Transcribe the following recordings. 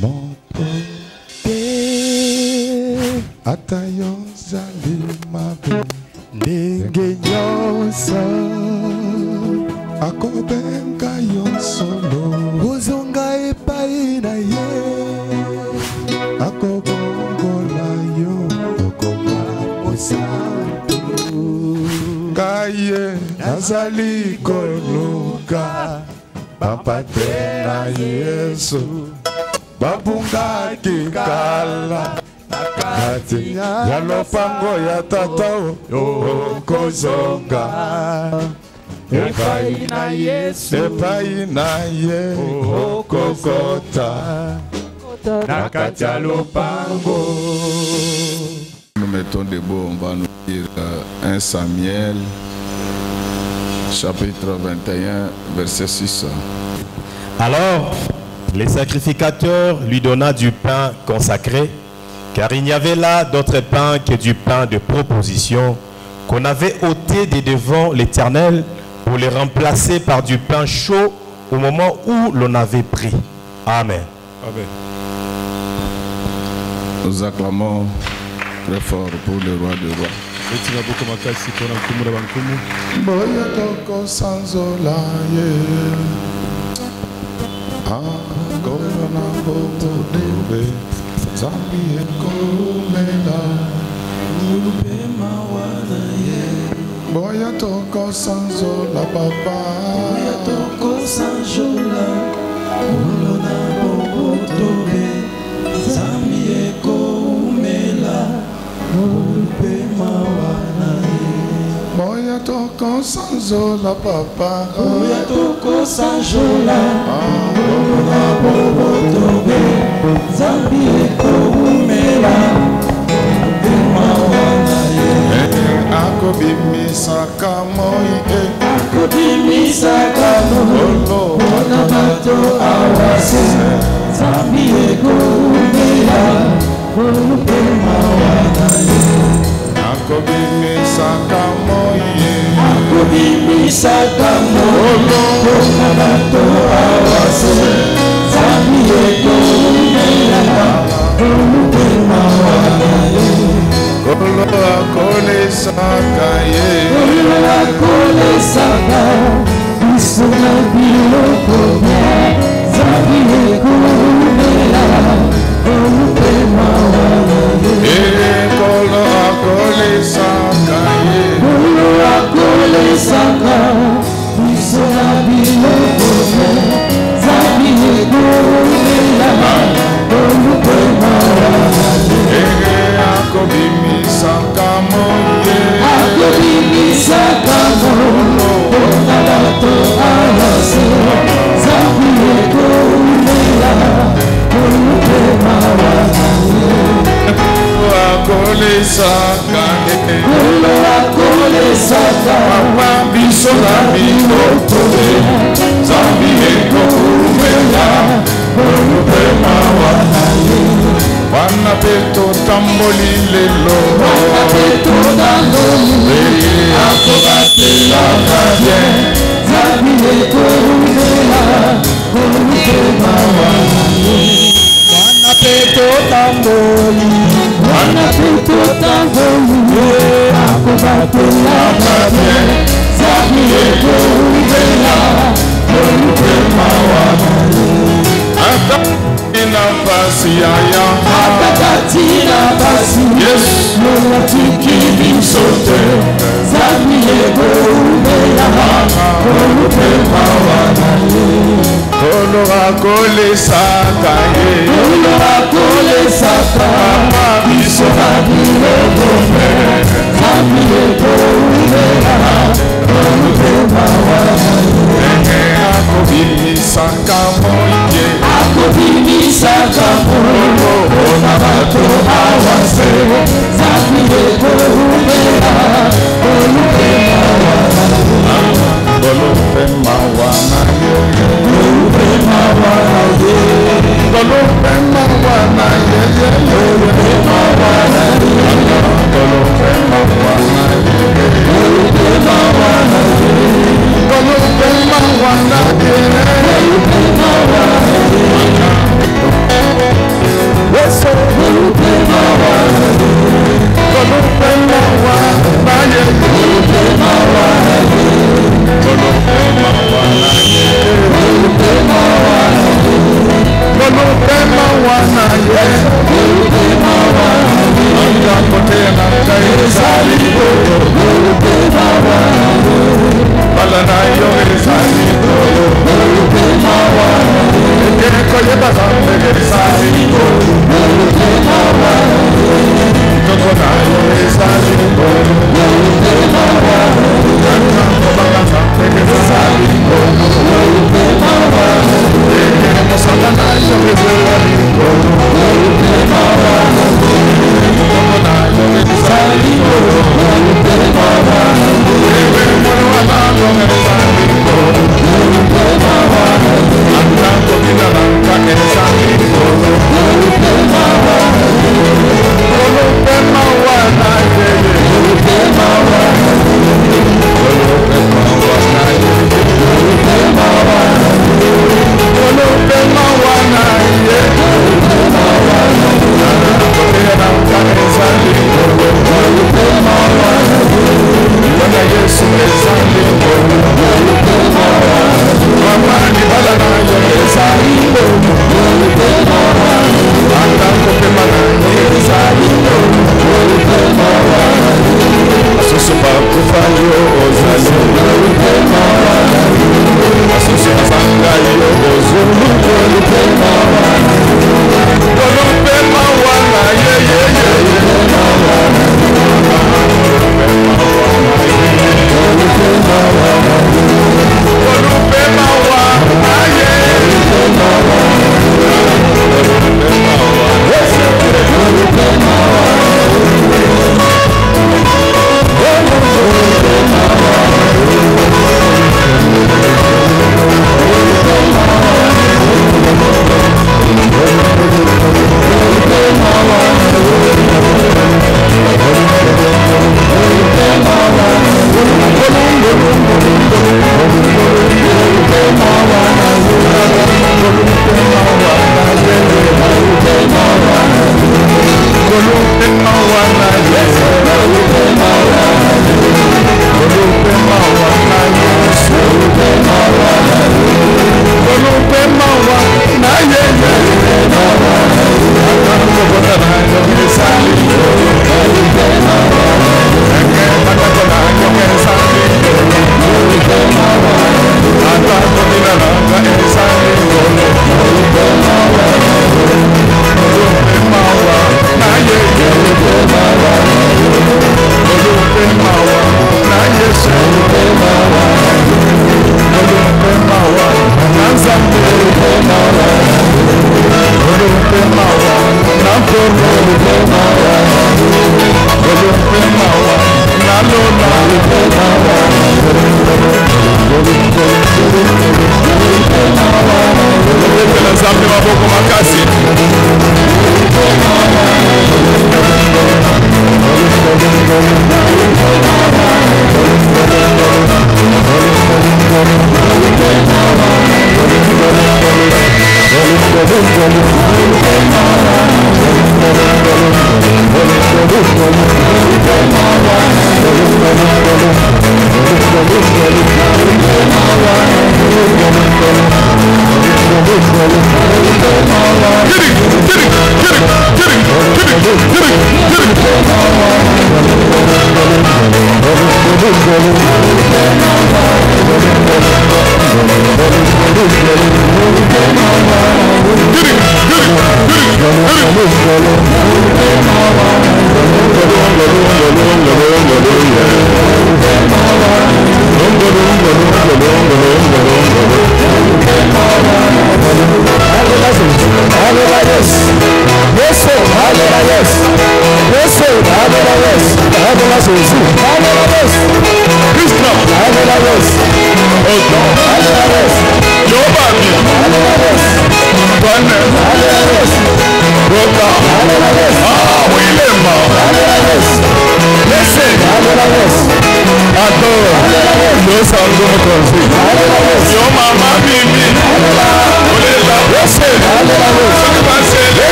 motobe atayo zali mabe ndenge nyonso akobenga yo solo ozonga epai na ye akobongola yo okoma mosantu kaye nazali koluka bapate na Yesu babungaki kala nakati ya lopango ya tata okozonga epai na Yesu epai na ye okokota nakati ya lopango. Nous mettons debout, on va nous lire 1 Samuel chapitre 21 verset 6. Alors les sacrificateurs lui donna du pain consacré, car il n'y avait là d'autre pain que du pain de proposition qu'on avait ôté de devant l'Éternel pour les remplacer par du pain chaud au moment où l'on avait pris. Amen. Amen. Nous acclamons très fort pour le roi des rois. Boya toko sanzola ye Agora boto debe Zambi ekomela Ulupe mawana ye Boya toko sanzola papa Boya toko sanzola Ulona boto be Zambi ekomela Ulupe mawana ye Boya toko sanzola papa Boya toko sanzola Ulona boto be Zambi ekomela Ulupe mawana ye Akobimisaka moi Akobimisaka moi Ona bato awase Zambi ekomela Ulupe mawana ye Akobimisaka moi Akobimisaka moi Ona bato awase Zambi ekomela Ulupe mawana ye Kolo akole saka ye Kolo akole saka Isuna biloko Zambi ekomela Ulupe mawana ye Kolo akole saka ye Kolo akole saka Isuna biloko Zambi ekomela Ulupe mawana ye Akobimisaka moye Akobimisaka moye Ona bato awase Zambi ekomela Ulupe mawana ye Akole saka Olo akole saka Papa biso na biloko Zambi ekomela Ulupe mawana ye Wana peto tamboli lelo Wana peto tamboli lelo Akobate la kabye Zambi ekomela Ulupe mawana ye Wana peto tamboli Wana peto tamboli Akobate la kabye Zambi ekomela Ulupe mawana ye Nafasi aya Atakatina basi Yes Lola tiki bisote Zambi ekomela Ulupe mawana ye Kolo akole saka ye Kolo akole saka Mama biso na biloko Zambi ekomela Ulupe mawana ye Akobimisaka moye Akobimisaka moye Ona bato awase Zambi ekomela Ulupe mawana ye Ulupe mawana ye Ulupe mawana ye Ulupe mawana ye Ulupe mawana ye Ulupe mawana ye Ulupe mawana ye Ulupe mawana ye Ulupe mawana ye wana ye anga potena kai salibo balana yo salibo ke ko ye bazambe ke salibo toko na yo salibo anga ko bazambe ke salibo Salana yo salibo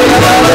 Yes.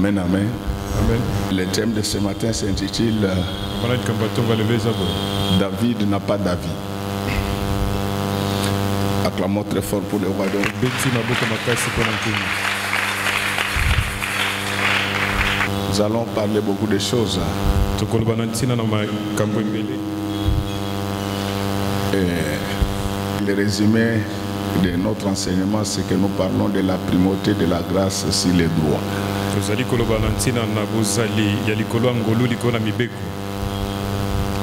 Amen, amen. Amen. Le thème de ce matin s'intitule David n'a pas d'avis. Acclamons très fort pour le roi d'or. Nous allons parler beaucoup de choses. Et le résumé de notre enseignement, c'est que nous parlons de la primauté de la grâce sur les droits.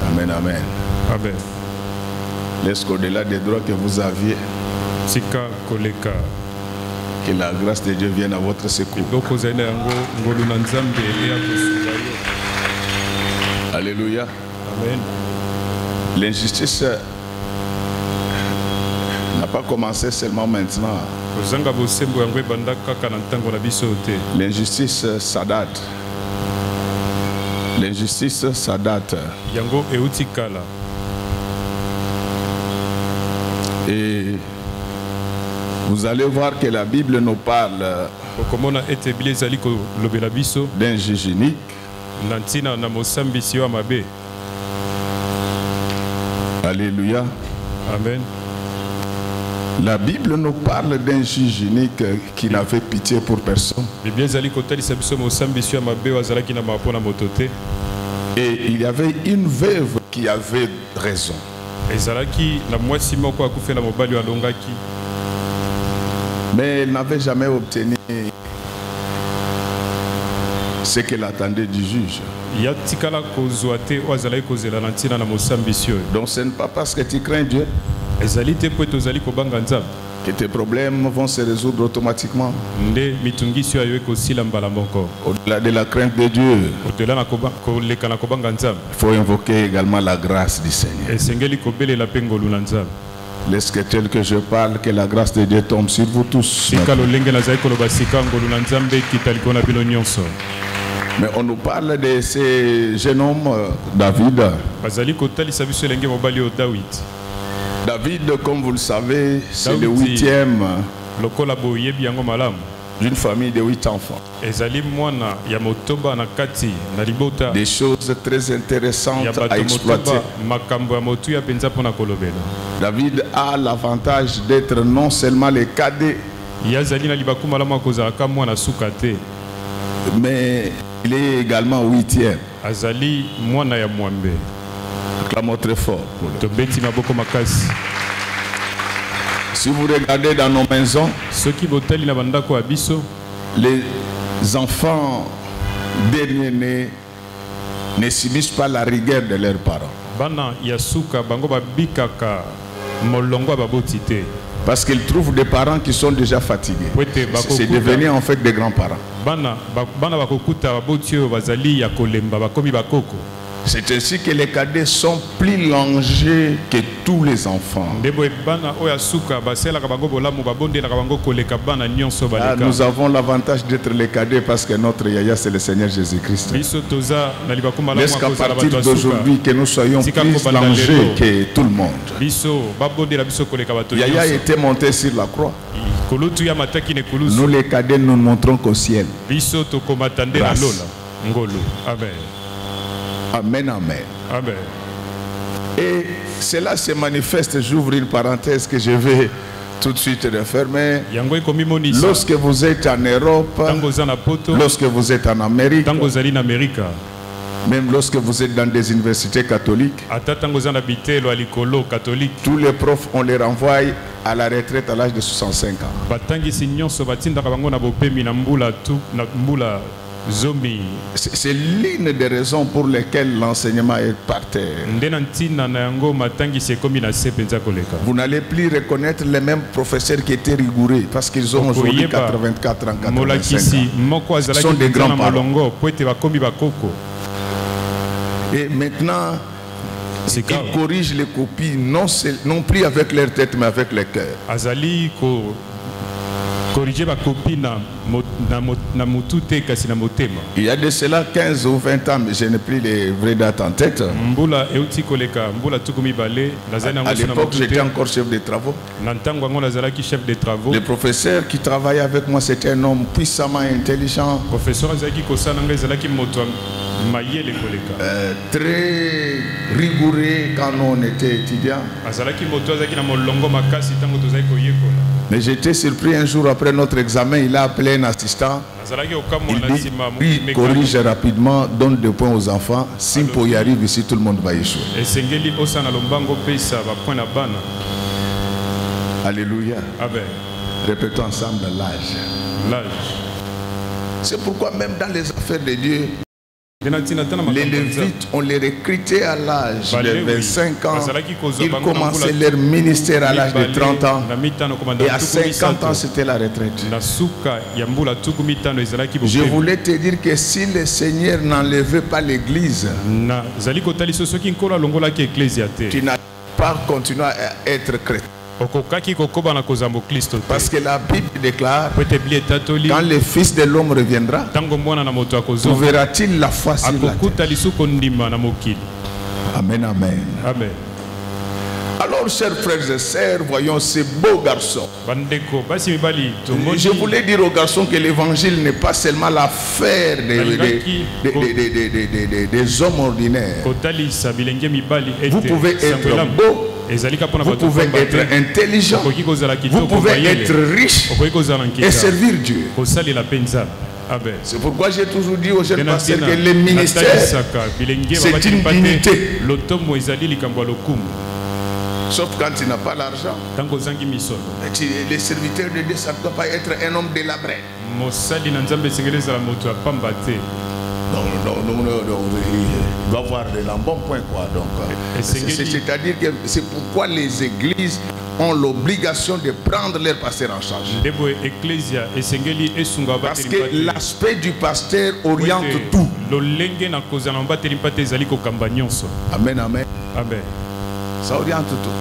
Amen, amen. Amen. Est-ce qu'au-delà des droits que vous aviez, que la grâce de Dieu vienne à votre secours. Alléluia. Amen. L'injustice n'a pas commencé seulement maintenant. L'injustice, ça date. L'injustice, ça date. Et vous allez voir que la Bible nous parle d'un juge unique. Alléluia. Amen. La Bible nous parle d'un juge unique qui n'avait pitié pour personne. Et il y avait une veuve qui avait raison. Mais elle n'avait jamais obtenu ce qu'elle attendait du juge. Donc ce n'est pas parce que tu crains Dieu que tes problèmes vont se résoudre automatiquement. Au-delà de la crainte de Dieu, il faut invoquer également la grâce du Seigneur. Laisse que tel que je parle, que la grâce de Dieu tombe sur vous tous. Mais on nous parle de ce jeune homme, David. David, comme vous le savez, c'est le 8e d'une famille de 8 enfants. Des choses très intéressantes à exploiter. David a l'avantage d'être non seulement le cadet, mais il est également 8e. Acclamons très fort. Si vous regardez dans nos maisons, les enfants derniers-nés ne subissent pas la rigueur de leurs parents. Parce qu'ils trouvent des parents qui sont déjà fatigués. C'est devenu en fait des grands-parents. C'est ainsi que les cadets sont plus longés que tous les enfants. Ah, nous avons l'avantage d'être les cadets parce que notre yaya c'est le Seigneur Jésus-Christ. Est-ce qu'à partir d'aujourd'hui que nous soyons plus longés que tout le monde? Yaya était monté sur la croix. Nous les cadets nous ne montrons qu'au ciel. Grâce. Amen, amen. Amen. Et cela se manifeste, j'ouvre une parenthèse que je vais tout de suite refermer. Lorsque vous êtes en Europe, lorsque vous êtes en Amérique, même lorsque vous êtes dans des universités catholiques, tous les profs, on les renvoie à la retraite à l'âge de 65 ans. C'est l'une des raisons pour lesquelles l'enseignement est par terre. Vous n'allez plus reconnaître les mêmes professeurs qui étaient rigoureux parce qu'ils ont aujourd'hui 84 ans, 85 ans. Ce sont des grands-parents. Et maintenant, ils corrigent les copies non plus avec leur tête mais avec le cœur. Il y a de cela 15 ou 20 ans, mais je n'ai plus les vraies dates en tête. À l'époque, j'étais encore chef de travaux. Le professeur qui travaillait avec moi, c'était un homme puissamment intelligent. Très rigoureux quand on était étudiant. Mais j'étais surpris un jour après notre examen, il a appelé un assistant. Il dit, il corrige rapidement, donne des points aux enfants. Si pour y arriver ici, tout le monde va échouer. Alléluia. Répétons ensemble l'âge. C'est pourquoi même dans les affaires de Dieu, les Lévites, on les recrutait à l'âge de 25 ans. Ils commençaient leur ministère à l'âge de 30 ans. Et à 50 ans, c'était la retraite. Je voulais te dire que si le Seigneur n'enlevait pas l'église, tu n'as pas continué à être chrétien. Parce que la Bible déclare, quand le Fils de l'homme reviendra, trouvera-t-il la foi sur la terre? Amen, amen. Alors, chers frères et sœurs, voyons ces beaux garçons. Je voulais dire aux garçons que l'évangile n'est pas seulement l'affaire des hommes ordinaires. Vous pouvez être beau, vous pouvez être intelligent, vous pouvez être riche et servir Dieu. C'est pourquoi j'ai toujours dit aux jeunes pasteurs que le ministère, c'est une dignité. Sauf quand tu n'as pas l'argent. Les serviteurs de Dieu, ça ne doit pas être un homme délabré. Non, il doit avoir de l'embonpoint, quoi. C'est-à-dire que c'est pourquoi les églises ont l'obligation de prendre leur pasteur en charge. Parce que l'aspect du pasteur oriente tout. Amen, amen. Ça oriente tout.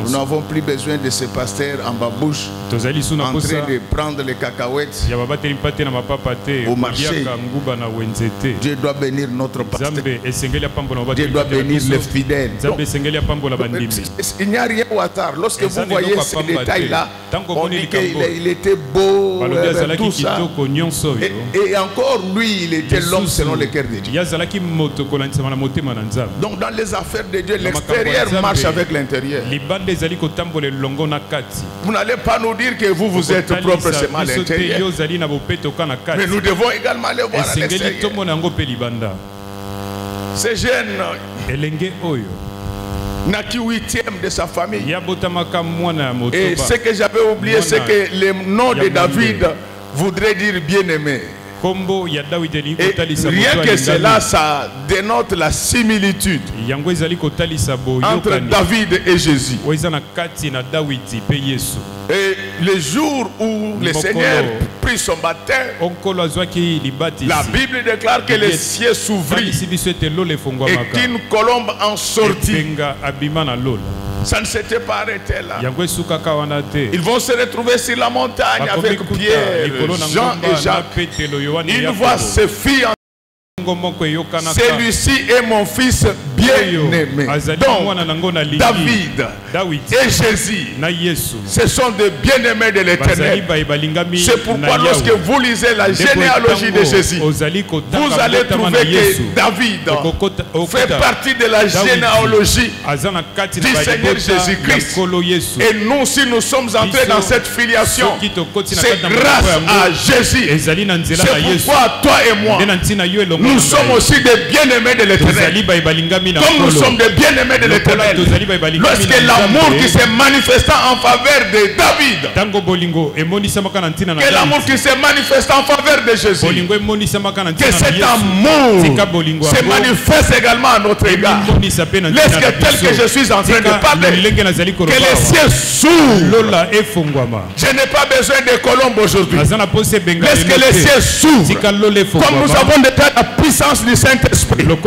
Nous n'avons plus besoin de ce pasteur en babouche en train de prendre les cacahuètes au marché. Dieu doit bénir notre pasteur. Dieu doit bénir les fidèles. Donc, il n'y a rien au hasard. Lorsque vous voyez ces détails-là, on dit qu'il était beau, tout ça. Et encore lui, il était l'homme selon le cœur de Dieu. Donc dans les affaires de Dieu, l'extérieur marche avec l'intérieur. Vous n'allez pas nous dire que vous êtes propre seulement à l'intérieur. Mais nous devons également aller voir à l'extérieur. Ces jeunes n'a qu'un huitième de sa famille. Et ce que j'avais oublié, c'est que le nom de David voudrait dire bien-aimé. Et rien que cela, ça dénote la similitude entre David et Jésus. Et le jour où le Seigneur prit son baptême, la Bible déclare que les cieux s'ouvrirent et qu'une colombe en sortit. Ça ne s'était pas arrêté là. Ils vont se retrouver sur la montagne avec Pierre, Jean et Jacques. Ils voient ces filles en celui-ci est mon fils bien-aimé. Donc, David et Jésus, ce sont des bien-aimés de l'Éternel. C'est pourquoi lorsque vous lisez la généalogie de Jésus, vous allez trouver que David fait partie de la généalogie du Seigneur Jésus-Christ. Et nous, si nous sommes entrés dans cette filiation, c'est grâce à Jésus. C'est pourquoi toi et moi, nous sommes aussi des bien-aimés de l'Éternel. Comme nous sommes des bien-aimés de l'Éternel. Lorsque l'amour qui s'est manifestant en faveur de David, que l'amour qui s'est manifestant en faveur de Jésus, que cet amour se manifeste également à notre égard. Laisse-que tel que je suis en train de parler, que les cieux s'ouvrent. Je n'ai pas besoin de colombes aujourd'hui. Laisse que les cieux s'ouvrent. Comme nous avons des tas puissance du Saint-Esprit, comme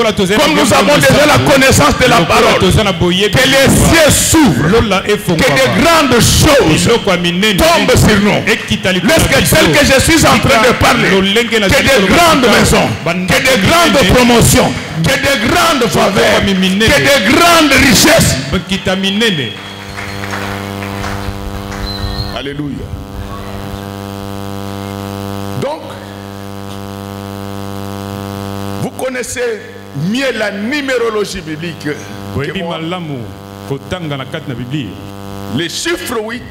nous avons déjà la connaissance de la parole, que les cieux s'ouvrent, que de grandes choses tombent sur nous. Lorsque tel que je suis en train de parler, que de grandes maisons, que de grandes promotions, que de grandes faveurs, que de grandes richesses. Alléluia. Donc, vous connaissez mieux la numérologie biblique que moi. Le chiffre 8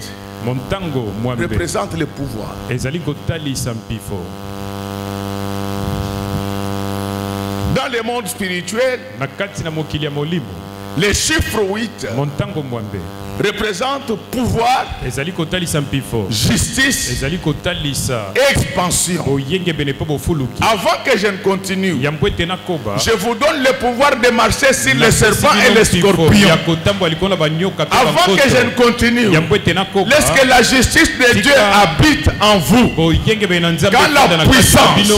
représente le pouvoir. Dans le monde spirituel, le chiffre 8 représente pouvoir, justice, expansion. Avant que je ne continue, je vous donne le pouvoir de marcher sur les serpents et les scorpions. Avant que je ne continue, lorsque la justice de Dieu habite en vous, quand la puissance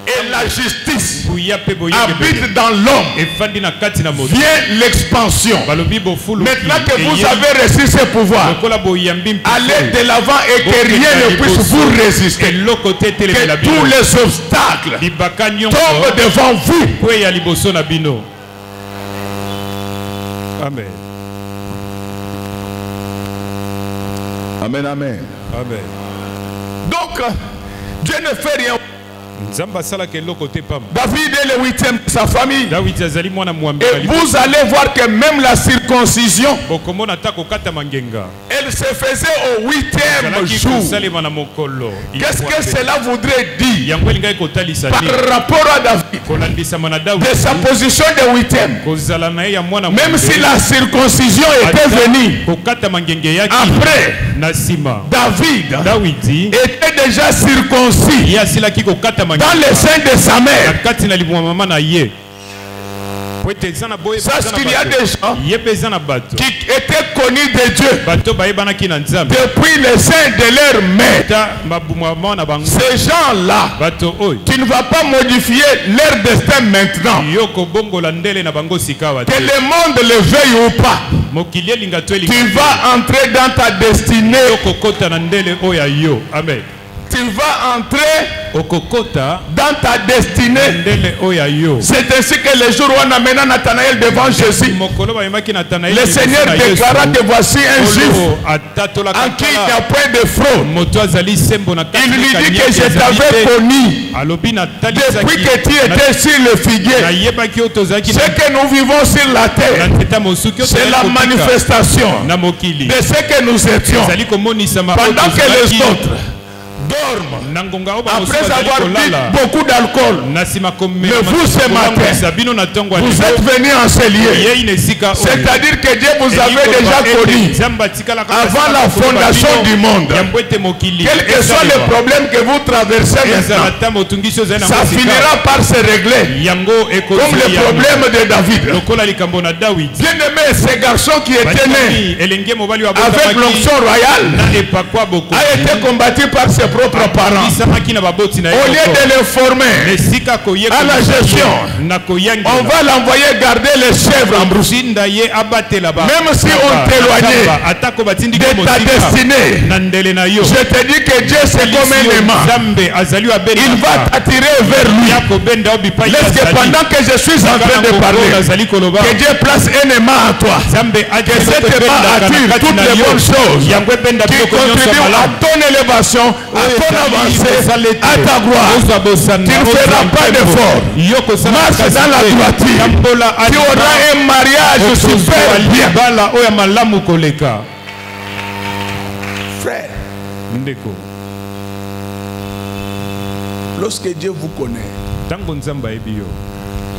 et la justice habite dans l'homme, vient l'expansion. Maintenant que vous avez reçu ce pouvoir, allez de l'avant et que rien ne puisse vous résister. Que tous les obstacles tombent devant vous. Amen. Amen, amen. Amen. Donc, Dieu ne fait rien. David est le 8e de sa famille. Et vous allez voir que même la circoncision, elle se faisait au 8e jour. Qu'est-ce que cela voudrait dire par rapport à David, de sa position de 8e? Même si la circoncision était venue après, David était déjà circoncis dans le sein de sa mère. Sache qu'il y a des gens qui étaient connus de Dieu depuis le sein de leur mère. Ces gens-là, tu ne vas pas modifier leur destin maintenant. Que le monde le veuille ou pas, tu vas entrer dans ta destinée. Amen. Tu vas entrer dans ta destinée. C'est ainsi que le jour où on amena Nathanaël devant Jésus, le Seigneur déclara que voici un juif en qui il n'y a point de fraude. Il lui dit que je t'avais connu depuis que tu étais sur le figuier. Ce que nous vivons sur la terre, c'est la manifestation de ce que nous étions. Pendant que les autres dorment après avoir bu beaucoup d'alcool, mais vous ce matin, vous êtes venus en ce lieu. C'est-à-dire que Dieu vous avait déjà connu avant la fondation du monde. Quel que soit le problème que vous traversez maintenant, ça finira par se régler, comme le problème de David. Bien aimé, ce garçon qui était né avec l'onction royale a été combattu par ses propres parents. Au lieu de le former à la gestion, on va l'envoyer garder les chèvres en brousse. Même si on t'éloignait de ta destinée, je te dis que Dieu c'est comme un aimant. Il va t'attirer vers lui. Laisse pendant que je suis en train de parler, que Dieu place un aimant en toi. Que cet aimant attire toutes les bonnes choses qui contribuent à ton élévation, à ton avancée, à ta gloire. Tu ne feras pas d'effort. Marche dans la droiture. Tu auras un mariage super bien. Frère, lorsque Dieu vous connaît,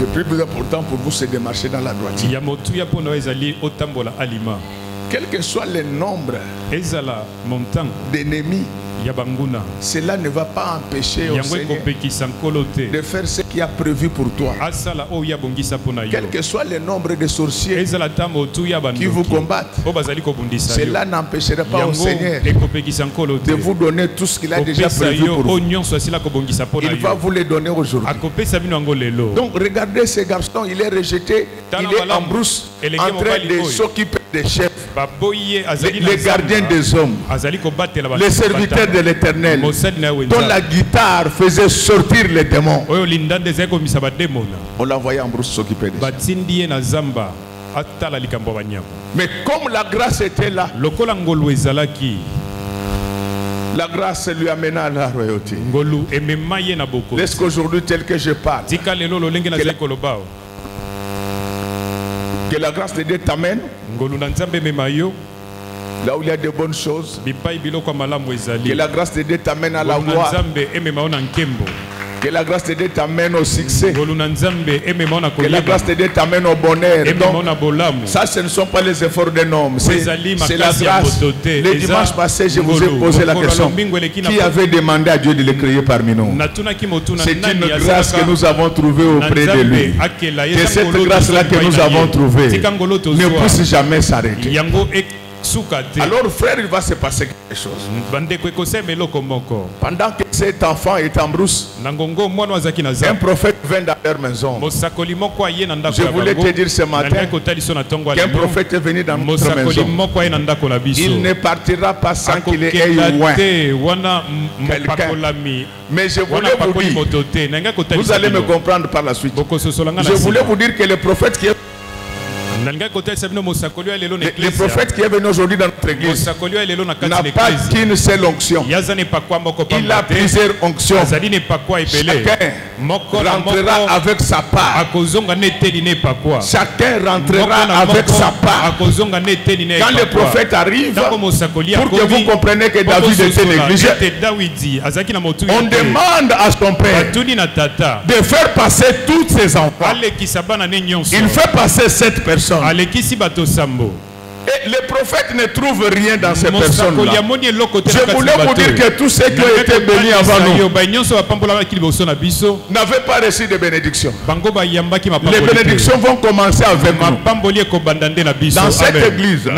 le plus important pour vous, c'est de marcher dans la droiture. Quel que soit le nombre d'ennemis cela ne va pas empêcher au Seigneur de faire ce qu'il a prévu pour toi. Quel que soit le nombre de sorciers qui vous combattent, cela n'empêchera pas au Seigneur de vous donner tout ce qu'il a déjà prévu pour vous. Il va vous les donner aujourd'hui. Donc regardez ce garçon, il est rejeté, il est en brousse, en train de s'occuper des chefs, les gardiens des hommes, les serviteurs de l'Éternel, dont la guitare faisait sortir les démons. On l'a envoyé en brousse s'occuper des chefs. Mais comme la grâce était là, la grâce lui amena à la royauté. Laisse qu'aujourd'hui, tel que je parle, que la grâce de Dieu t'amène là où il y a de bonnes choses. Que la grâce de Dieu t'amène à la gloire. Que la grâce de Dieu t'amène au succès. Que la grâce de Dieu t'amène au bonheur. Donc, ça, ce ne sont pas les efforts d'un homme. C'est la grâce. Le dimanche passé, je vous ai posé la question. Qui avait demandé à Dieu de le créer parmi nous? C'est une grâce que nous avons trouvée auprès de lui. Que cette grâce-là que nous avons trouvée ne puisse jamais s'arrêter. Alors frère, il va se passer quelque chose. Pendant que cet enfant est en brousse, un prophète vient dans leur maison. Je voulais te dire ce matin qu'un prophète est venu dans notre maison. Il ne partira pas sans qu'il ait loin quelqu'un. Mais je voulais vous dire, vous allez me comprendre par la suite. Je voulais vous dire que le prophète qui est le prophète qui est venu aujourd'hui dans notre église n'a pas qu'une seule onction. Il a plusieurs onctions. Chacun rentrera avec sa part. Chacun rentrera avec sa part. Quand le prophète arrive, pour que vous compreniez que David était négligé, on demande à son père de faire passer tous ses enfants. Il fait passer cette personne. Et le prophète ne trouve rien dans ces personnes-là. Je voulais vous dire que tous ceux qui ont été bénis avant nous n'avaient pas reçu de bénédiction. Les bénédictions vont commencer avec nous. Dans cette église,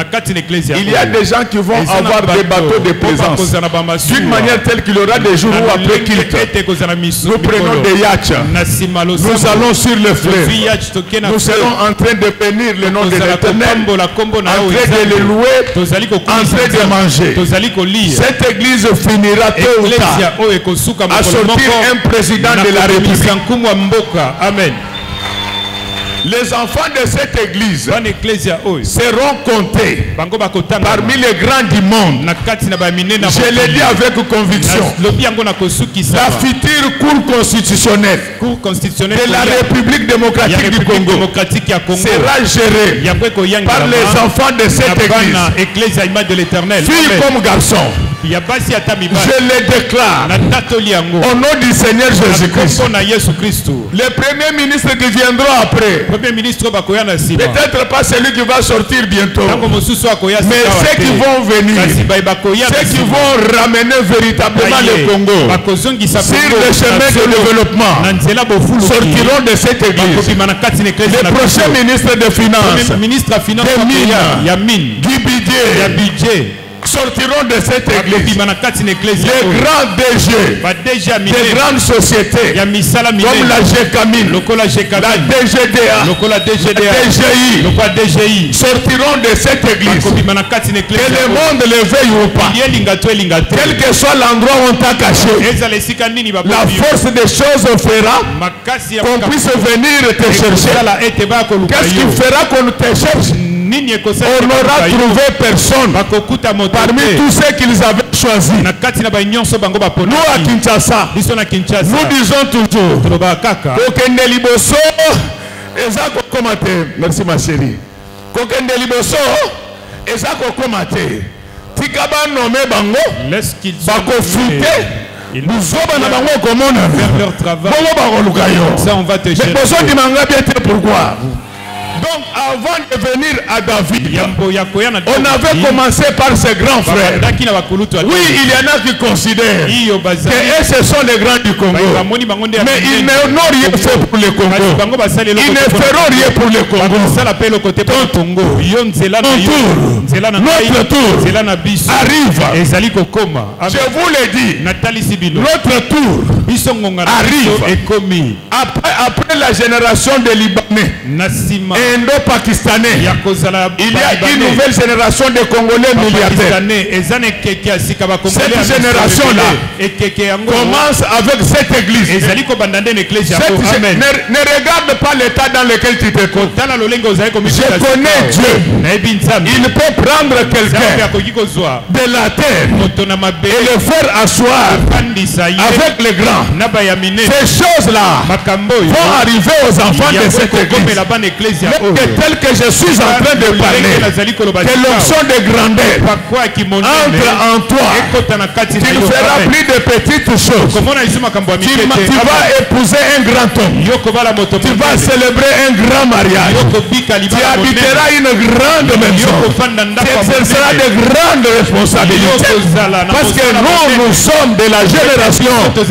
il y a des gens qui vont avoir des bateaux de plaisance. D'une manière telle qu'il y aura des jours où après qu'ils nous prenons des yachts. Nous allons sur le fleuve. Nous serons en train de bénir le nom de l'Éternel, de les louer, en train de manger. Cette église finira tôt ou tard à sortir un président de la République. Amen. Les enfants de cette église seront comptés parmi les grands du monde. Je l'ai dit avec conviction. La future cour constitutionnelle de la République démocratique du Congo sera gérée par les enfants de cette église, filles comme garçons. Je le déclare au nom du Seigneur Jésus-Christ. Les premiers ministres qui viendront après, peut-être pas celui qui va sortir bientôt, mais ceux qui vont venir, ceux qui vont ramener véritablement le Congo sur le chemin de développement, sortiront de cette église. Le prochain ministre des Finances, des Mines, du budget, sortiront de cette église. Les grands DG des grandes sociétés comme la GECAMIN, la DGDA, la DGI sortiront de cette église. Que le monde le veuille ou pas, quel que soit l'endroit où on t'a caché, la force des choses fera qu'on puisse venir te chercher. Qu'est-ce qui fera qu'on te cherche? On n'aura trouvé personne parmi tous ceux qu'ils avaient choisis. Nous à Kinshasa, nous disons toujours Kokende liboso eza kokomate. Merci ma chérie. Kokende liboso eza kokomate. Tikaba nommé bango bakofute. Nous sommes dans bango komona faire leur travail. Ça on va te chercher. Pourquoi? Donc avant de venir à David, on avait commencé par ses grands frères. Oui, il y en a qui considèrent que ce sont les grands du Congo. Mais ils n'ont rien fait pour le Congo. Ils ne feront rien pour le Congo. Notre tour arrive. Je vous l'ai dit, notre tour arrive après la génération des Libanais et Indo-Pakistanais. Il y a une nouvelle génération de Congolais milliardaires. Cette génération-là commence avec cette église. Ne regarde pas l'état dans lequel tu te trouves. Je connais Dieu. Il peut prendre quelqu'un de la terre et le faire asseoir avec les grands. Ces choses-là vont arriver aux enfants de cette église. Tel que je suis en train de parler, que l'onction de grandeur entre en toi. Tu ne feras plus de petites choses. Tu vas épouser un grand homme. Tu vas célébrer un grand mariage. Tu habiteras une grande maison. Tu exerceras de grandes responsabilités. Parce que nous sommes de la génération de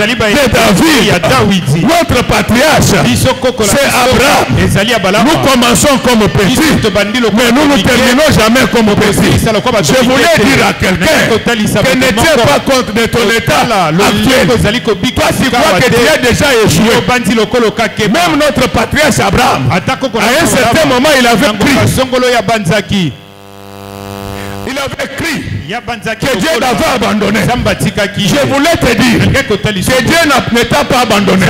David. Notre patriarche, c'est Abraham. Nous commençons comme petits, mais nous ne terminons jamais comme petits. Je voulais dire à quelqu'un que ne tiens pas compte de ton état actuel. Toi, tu crois que tu as déjà échoué. Même notre patriarche Abraham, à un certain moment, il avait crié. Il avait crié que Dieu l'avait abandonné. Je voulais te dire que Dieu ne t'a pas abandonné.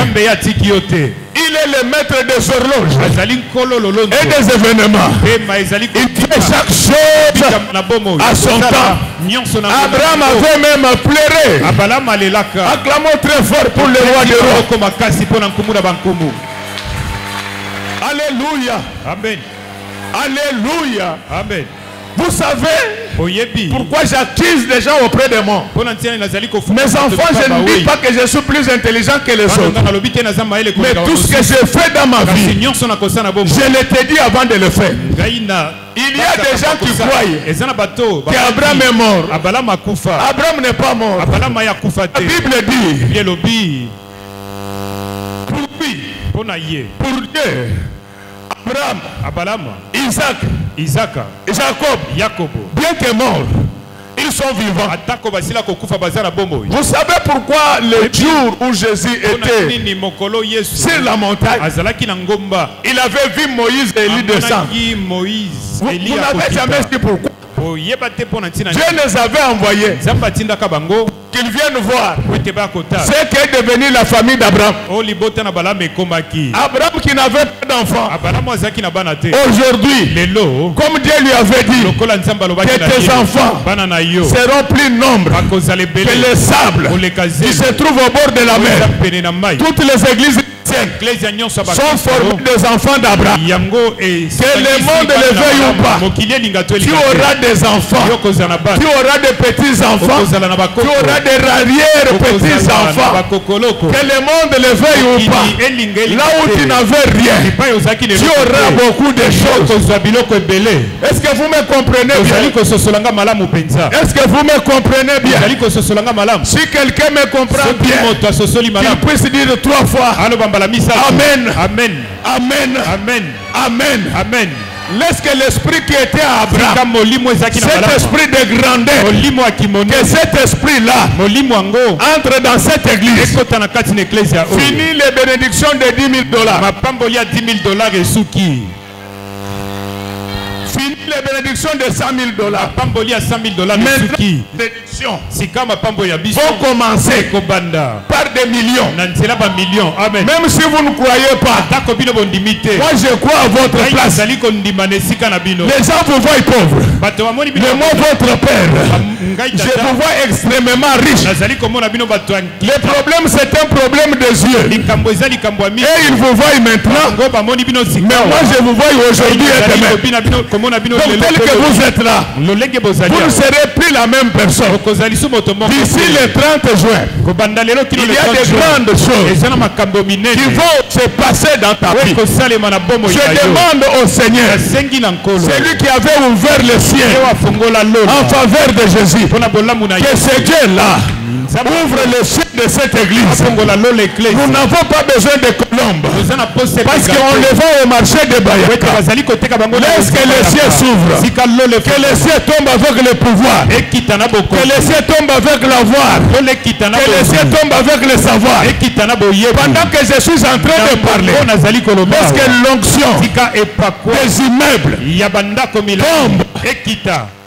Il est le maître des horloges et des événements. Il fait chaque chose à son temps. Abraham avait même pleuré. Acclamons très fort pour le roi des rois. Alléluia. Amen. Alléluia. Amen. Vous savez pourquoi j'accuse les gens auprès de moi? Mes enfants, je ne dis pas que je suis plus intelligent que les autres. Mais tout ce que j'ai fait dans ma vie, je l'ai dit avant de le faire. Il y a des gens qui croient qu'Abraham est mort. Abraham n'est pas mort. La Bible dit pour Dieu, Abraham, Isaac, Jacob, bien que morts, ils sont vivants. Vous savez pourquoi le jour où Jésus était sur la montagne, il avait vu Moïse et Élie descendre. Vous n'avez jamais su pourquoi. Dieu les avait envoyés qu'ils viennent voir ce qu'est devenu la famille d'Abraham. Abraham qui n'avait pas d'enfant. Aujourd'hui, comme Dieu lui avait dit que tes enfants seront plus nombreux que les sables qui se trouvent au bord de la mer. Toutes les églises sont formés des enfants d'Abraham. Que le monde le veuille ou pas, tu auras des enfants, tu auras des petits-enfants, tu auras des arrière-petits-enfants. Que le monde le veuille ou pas, là où tu n'avais rien, tu auras beaucoup de choses. Est-ce que vous me comprenez bien? Est-ce que vous me comprenez bien? Si quelqu'un me comprend bien, qu'il puisse dire 3 fois Amen. Amen. Amen. Amen. Amen. Amen. Laisse que l'esprit qui était à Abraham, cet esprit de grandeur, que cet esprit-là entre dans cette église. Fini les bénédictions de $10,000. Fini les bénédictions de $100,000. Vont commencer par des millions. Même si vous ne croyez pas, moi je crois à votre place. Les gens vous voient pauvres. Mais moi votre Père, je vous vois extrêmement riche. Le problème, c'est un problème des yeux. Et ils vous voient maintenant. Mais moi, je vous vois aujourd'hui et demain. Donc, tel que vous êtes là, vous ne serez plus la même personne. D'ici le 30 juin, il y a des grandes choses qui vont se passer dans ta vie. Je demande au Seigneur, celui qui avait ouvert le ciel en faveur de Jésus, que ce Dieu-là ouvre le ciel de cette église. Nous n'avons pas besoin de colombes, parce qu'on le vend au marché de Bayaka. Laisse que le ciel s'ouvre, que le ciel tombe avec le pouvoir, que le ciel tombe avec l'avoir, que le ciel tombe avec le savoir. Pendant que je suis en train de parler, parce que l'onction des immeubles tombe.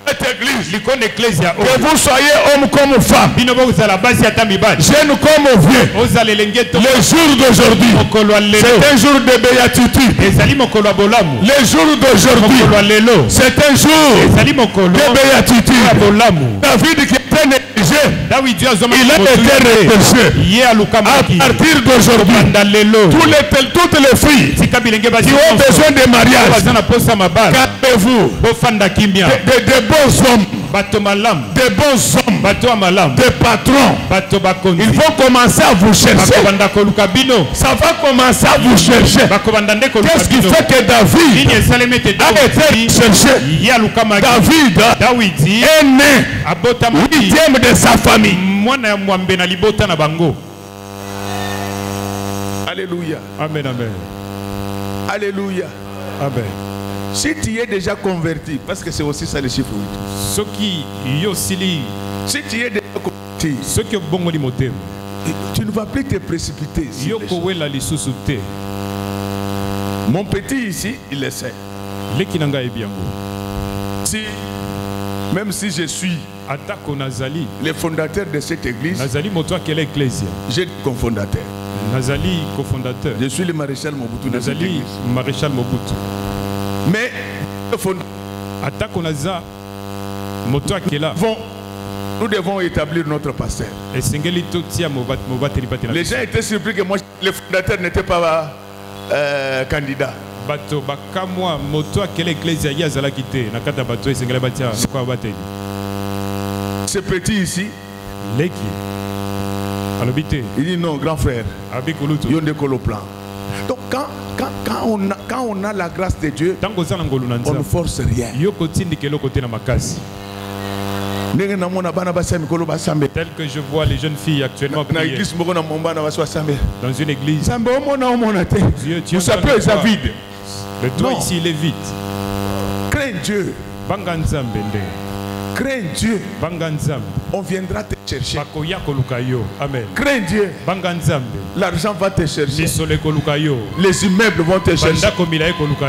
Cette église, que vous soyez homme comme femme, jeune comme vieux, le jour d'aujourd'hui, c'est un jour de béatitude. Le jour d'aujourd'hui, c'est un jour de béatitude. David qui était négligé, il a été repêché. À partir d'aujourd'hui, toutes les filles qui ont besoin de mariage, calmez-vous. De bons hommes, des bons hommes, des patrons, ils vont commencer à vous chercher. Ça va commencer à vous chercher. Qu'est-ce qui fait que David a été cherché? David est né 8e de sa famille. Alléluia. Amen, amen. Alléluia. Amen. Si tu es déjà converti, parce que c'est aussi ça le chiffre 8. Si tu es déjà converti, tu ne vas plus te précipiter. Mon petit ici, il le sait. Même si je suis le fondateur de cette église, j'ai le cofondateur. Je suis le maréchal Mobutu de cette église. Mais nous devons établir notre pasteur. Les gens étaient surpris que moi, le fondateur n'était pas candidat. Ce petit ici, il dit non, grand frère, il y a un plan. Donc quand on a la grâce de Dieu, on ne force rien. Tel que je vois les jeunes filles actuellement prier dans une église. Dieu, tu vide. Le toit ici il est vide. Crains Dieu. Crains Dieu. On viendra te chercher. Amen. Crains Dieu. L'argent va te chercher. Les immeubles vont te chercher.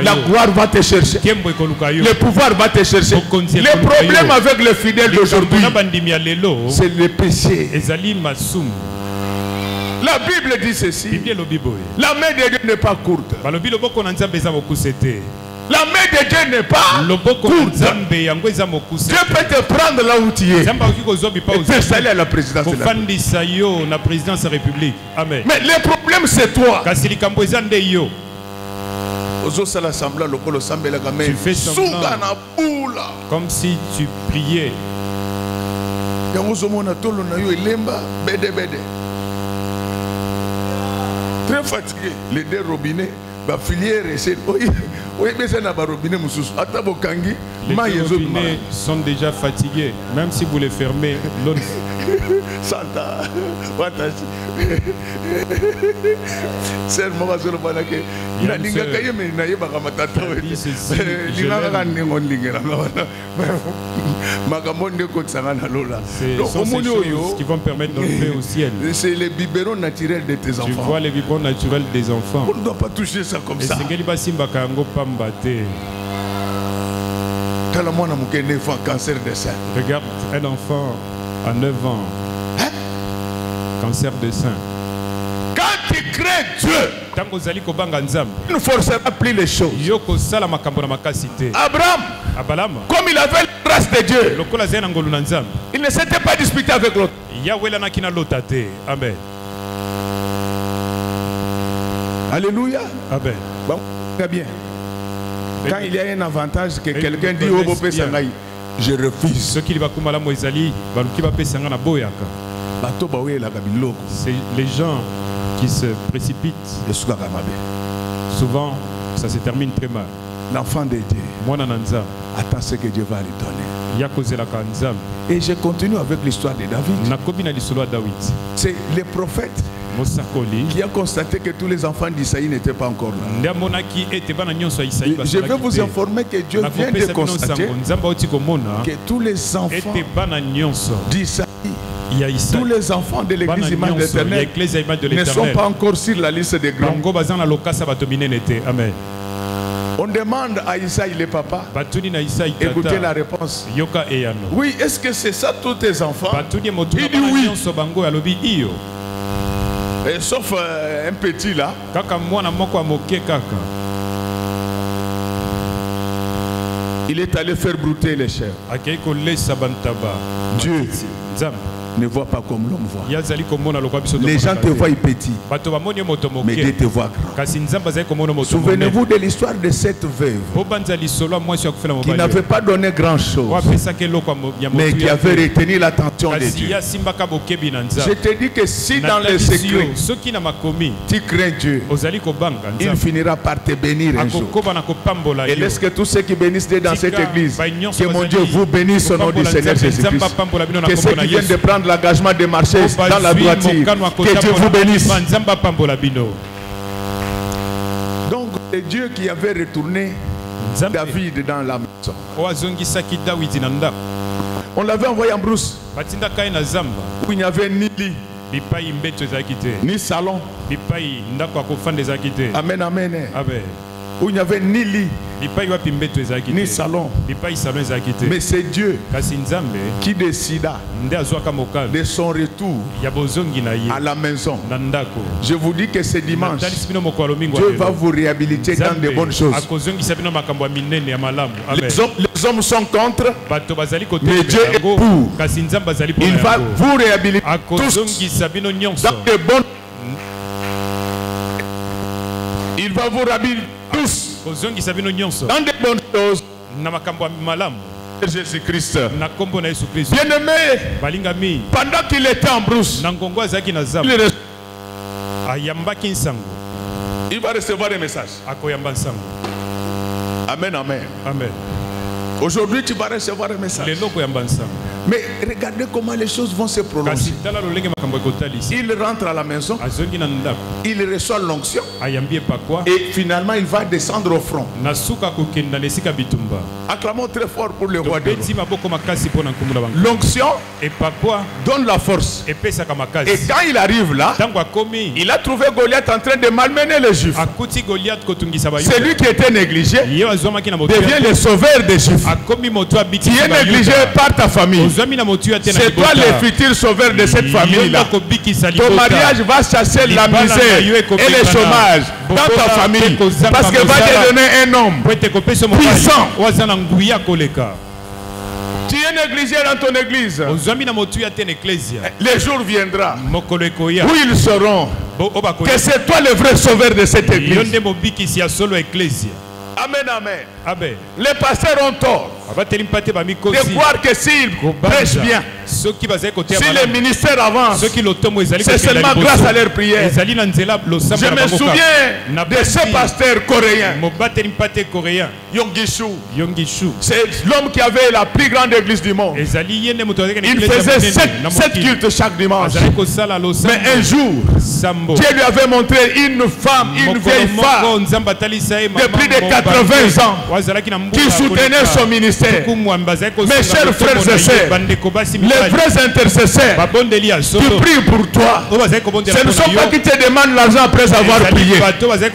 La gloire va te chercher. Le pouvoir va te chercher. Le problème avec les fidèles d'aujourd'hui, c'est le péché. La Bible dit ceci. La main de Dieu n'est pas courte. La main de Dieu n'est pas courte. Dieu peut te prendre là où tu es et t'installer à la présidence de la République. Amen. Mais le problème c'est toi. Tu fais semblant comme si tu priais. Très fatigué. Les deux robinets. Les robinets sont déjà fatigués. Même si vous les fermez, l'eau... Santa. Ce sont ces choses qui vont permettre d'entrer au ciel. C'est les biberons naturels de tes enfants. Tu vois les biberons naturels des enfants. On ne doit pas toucher ça comme ça. Cancer de sein. Regarde un enfant à 9 ans. Hein? Cancer de sein. Quand tu crées Dieu, tu ne forceras plus les choses. Abraham, comme il avait la grâce grâce de Dieu. Il ne s'était pas disputé avec l'autre. Amen. Alléluia. Amen. Bon, très bien. Quand il y a un avantage que quelqu'un dit au Bopé Sangaï, je refuse. C'est les gens qui se précipitent. Souvent, ça se termine très mal. L'enfant de Dieu attend ce que Dieu va lui donner. Et je continue avec l'histoire de David. C'est le prophète qui a constaté que tous les enfants d'Isaïe n'étaient pas encore là. Je veux vous informer que Dieu vient de constater que tous les enfants d'Isaïe, tous les enfants de l'église image de l'Éternel ne sont pas encore sur la liste des grands. Amen. On demande à Isaïe le papa, écoutez la réponse. Oui, est-ce que c'est ça tous tes enfants? Il dit oui. Et sauf un petit là. Il est allé faire brouter les chèvres. Dieu ne voit pas comme l'homme voit. Les gens te voient petits, mais Dieu te voit grand. Souvenez-vous de l'histoire de cette veuve qui n'avait pas donné grand chose, mais qui avait retenu l'attention de Dieu. Je te dis que si dans le secret tu crains Dieu, il finira par te bénir un jour. Et laisse que tous ceux qui bénissent Dieu dans cette église, que mon Dieu vous bénisse au nom du Seigneur Jésus-Christ. Que ceux qui viennent de prendre l'engagement de marcher dans la droiture, que Dieu vous bénisse. Donc c'est Dieu qui avait retourné David dans la maison. On l'avait envoyé en brousse où il n'y avait ni lit ni salon. Amen, amen. Où il n'y avait ni lit ni salon. Mais c'est Dieu qui décida de son retour à la maison. Je vous dis que ce dimanche, Dieu va vous réhabiliter dans de bonnes choses. Les hommes sont contre, mais Dieu est pour. Il va vous réhabiliter tous dans de bonnes. Il va vous réhabiliter tous dans de bonnes choses. Jésus-Christ. Bien-aimé, pendant qu'il était en brousse, il va recevoir des messages. Amen, amen. Amen. Aujourd'hui, tu vas recevoir un message. Mais regardez comment les choses vont se prolonger. Il rentre à la maison, il reçoit l'onction et finalement il va descendre au front. Acclamons très fort pour le roi de roi. L'onction donne la force. Et quand il arrive là, il a trouvé Goliath en train de malmener les Juifs. Celui qui était négligé devient le sauveur des Juifs. Qui est négligé par ta famille. C'est toi le futur sauveur de cette famille-là. Ton mariage va chasser la misère et le chômage dans ta famille. Parce que va te donner un homme puissant. Tu es négligé dans ton église. Le jour viendra où ils sauront que c'est toi le vrai sauveur de cette église. Amen, amen. Amen. Les pasteurs ont tort de croire que s'ils prêchent bien, si le ministère avance, c'est seulement grâce à leur prière. Je me souviens de ce pasteur coréen, Yongishu. C'est l'homme qui avait la plus grande église du monde. Il faisait 7 cultes chaque dimanche. Mais un jour, Dieu lui avait montré une femme, une vieille femme de plus de 80 ans qui soutenait son ministère. Mes chers frères et sœurs, les vrais intercesseurs qui prient pour toi, ce ne sont pas qui te demandent l'argent après avoir prié.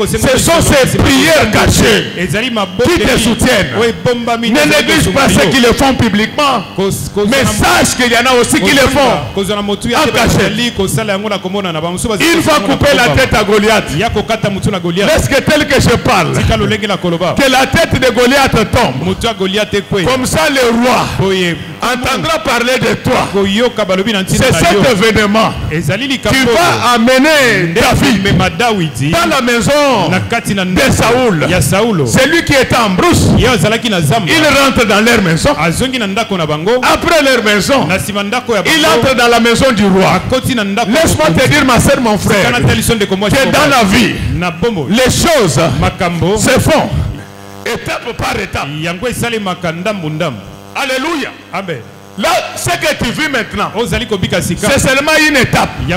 Ce sont ces prières cachées qui te soutiennent. Ne néglige pas ceux qui le font publiquement, mais sache qu'il y en a aussi qui le font en cachette. Il va couper la tête à Goliath. Laisse que tel que je parle, que la tête de Goliath tombe. Comme ça, le roi entendra parler de toi. C'est cet événement. Tu vas amener David dans la maison de Saoul. C'est lui qui est en brousse. Il rentre dans leur maison. Après leur maison, il entre dans la maison du roi. Laisse-moi te dire, ma soeur, mon frère, que dans la vie, les choses se font étape par étape. Alléluia. Amen. Là, ce que tu vis maintenant, c'est seulement une étape. Mais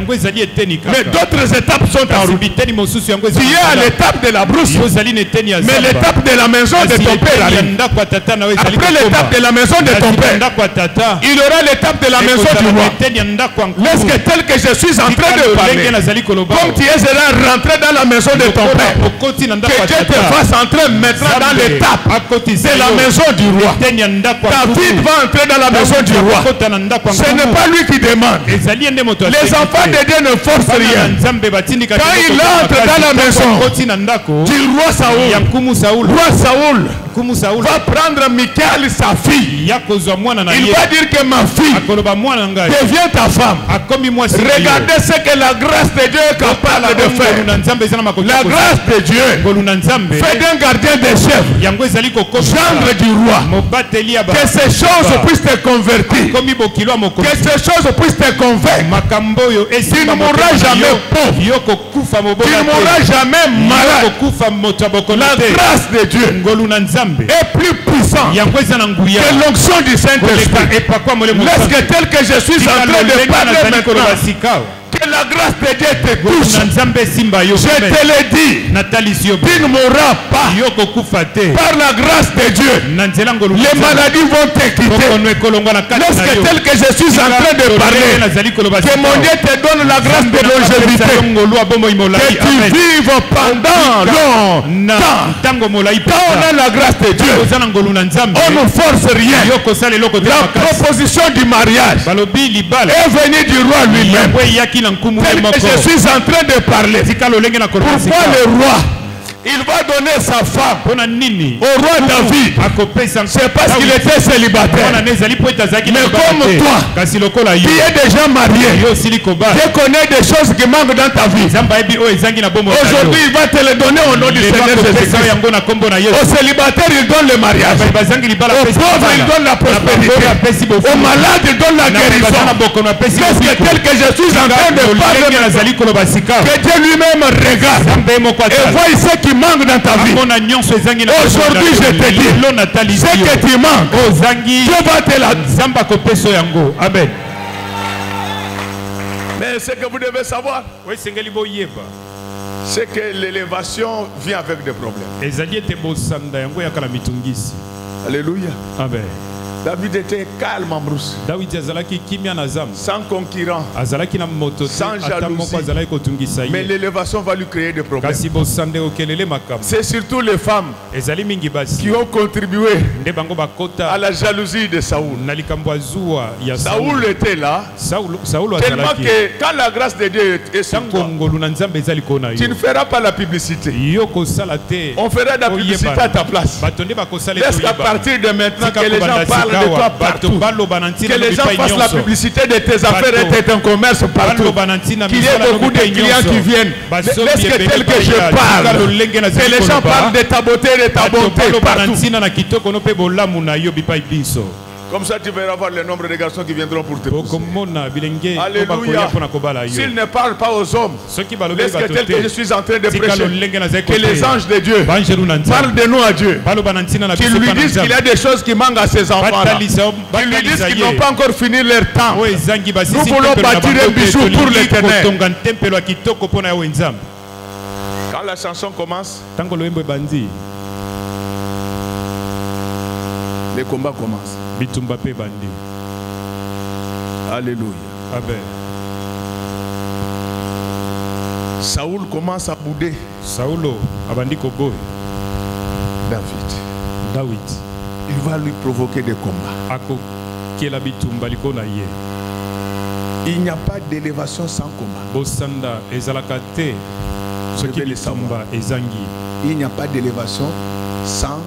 d'autres étapes sont en route. Tu es à l'étape de la brousse. Mais l'étape de la maison de ton père arrive. Après l'étape de la maison de ton père, il y aura l'étape de la maison du roi. Lorsque tel que je suis en train de parler, comme tu es là rentré dans la maison de ton père, que Dieu te fasse entrer maintenant dans l'étape de la maison du roi. David va entrer dans la maison du roi. Ce n'est pas lui qui demande. Les enfants de Dieu ne forcent rien. Quand il entre dans la maison du roi Saoul, va prendre Michal, sa fille. Il va dire que ma fille devient ta femme. Regardez ce que la grâce de Dieu est capable de faire. La grâce de Dieu fait d'un gardien des chefs, gendre du roi. Que ces choses puissent te convertir. Que ces choses puissent te convaincre. Tu ne mourras jamais pauvre. Tu ne mourras jamais malade. La grâce de Dieu est plus puissante que l'onction du Saint-Esprit. Lorsque tel que je suis en train de parler maintenant, que la grâce de Dieu te touche. Je te le dis, tu ne mourras pas. Par la grâce de Dieu, les maladies vont te quitter. Lorsque tel que je suis en train de parler, que mon Dieu te donne la grâce de longévité, que tu vives pendant longtemps. Quand on a la grâce de Dieu, on ne force rien. La proposition du mariage est venue du roi lui-même. Tel que je suis en train de parler, pourquoi le roi il va donner sa femme au roi David? C'est parce qu'il était célibataire. Mais comme toi, qui es déjà marié, je connais des choses qui manquent dans ta vie. Aujourd'hui, il va te les donner au nom du Seigneur Jésus-Christ. Au célibataire, il donne le mariage. Au pauvre, il donne la prospérité. Au malade, il donne la guérison. Qu'est-ce que tel que je suis en train de parler, que Dieu lui-même regarde et voit ce qui manque dans ta vie. Aujourd'hui, je te dis, ce que tu manques, Dieu va te la. Amen. Mais ce que vous devez savoir, c'est que l'élévation vient avec des problèmes. Alléluia. Amen. David était calme en brousse, sans concurrent, sans jalousie. Mais l'élévation va lui créer des problèmes. C'est surtout les femmes qui ont contribué à la jalousie de Saoul. Saoul était là, tellement que quand la grâce de Dieu est sur toi, tu ne feras pas la publicité. On fera la publicité à ta place. Laisse qu'à partir de maintenant que les gens parlent de toi partout. Que les gens fassent la publicité de tes affaires et de ton commerce partout. Qu'il y ait beaucoup de clients qui viennent. Laisse que tel que je parle, que les gens parlent de ta beauté et de ta bonté partout. Comme ça, tu verras voir le nombre de garçons qui viendront pour te pousser. Alléluia. S'ils ne parlent pas aux hommes, laisse que tel que je suis en train de prêcher, que les anges de Dieu parlent de nous à Dieu. Qu'ils lui disent qu'il y a des choses qui manquent à ses enfants-là. Qu'ils lui disent qu'ils n'ont pas encore fini leur temps. Nous voulons bâtir un bijou pour l'Éternel. Quand la chanson commence, les combats commencent. Alléluia. Amen. Saoul commence à bouder David. Il va lui provoquer des combats. Il n'y a pas d'élévation sans combat. Il n'y a pas d'élévation sans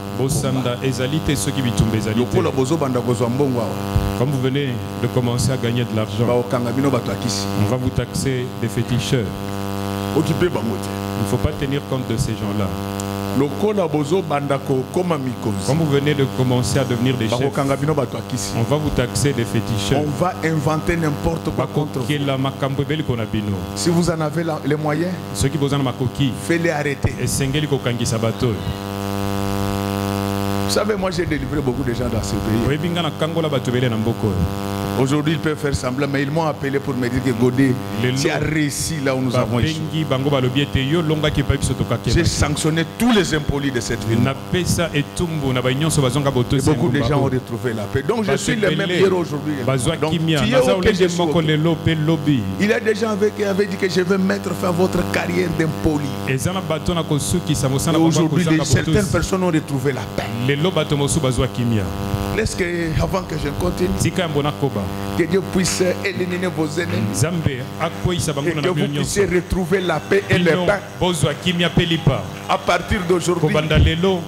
Comme vous venez de commencer à gagner de l'argent, on va vous taxer des féticheurs. Il ne faut pas tenir compte de ces gens-là. Comme vous venez de commencer à devenir des chefs, on va vous taxer des féticheurs. On va inventer n'importe quoi contre vous. Si vous en avez les moyens, faites-les arrêter. Vous savez, moi j'ai délivré beaucoup de gens dans ce pays. Aujourd'hui, ils peuvent faire semblant, mais ils m'ont appelé pour me dire que Godé, tu as réussi là où nous avons échoué. J'ai sanctionné tous les impolis de cette ville. Et beaucoup de gens ont retrouvé la paix. Donc je suis le même hier aujourd'hui. Il y a des gens qui avaient dit que je vais mettre fin à votre carrière d'impoli. Et aujourd'hui, certaines personnes ont retrouvé la paix. Laisse que, avant que je continue, que Dieu puisse éliminer vos ennemis et que vous puissiez retrouver la paix et le pain. À partir d'aujourd'hui,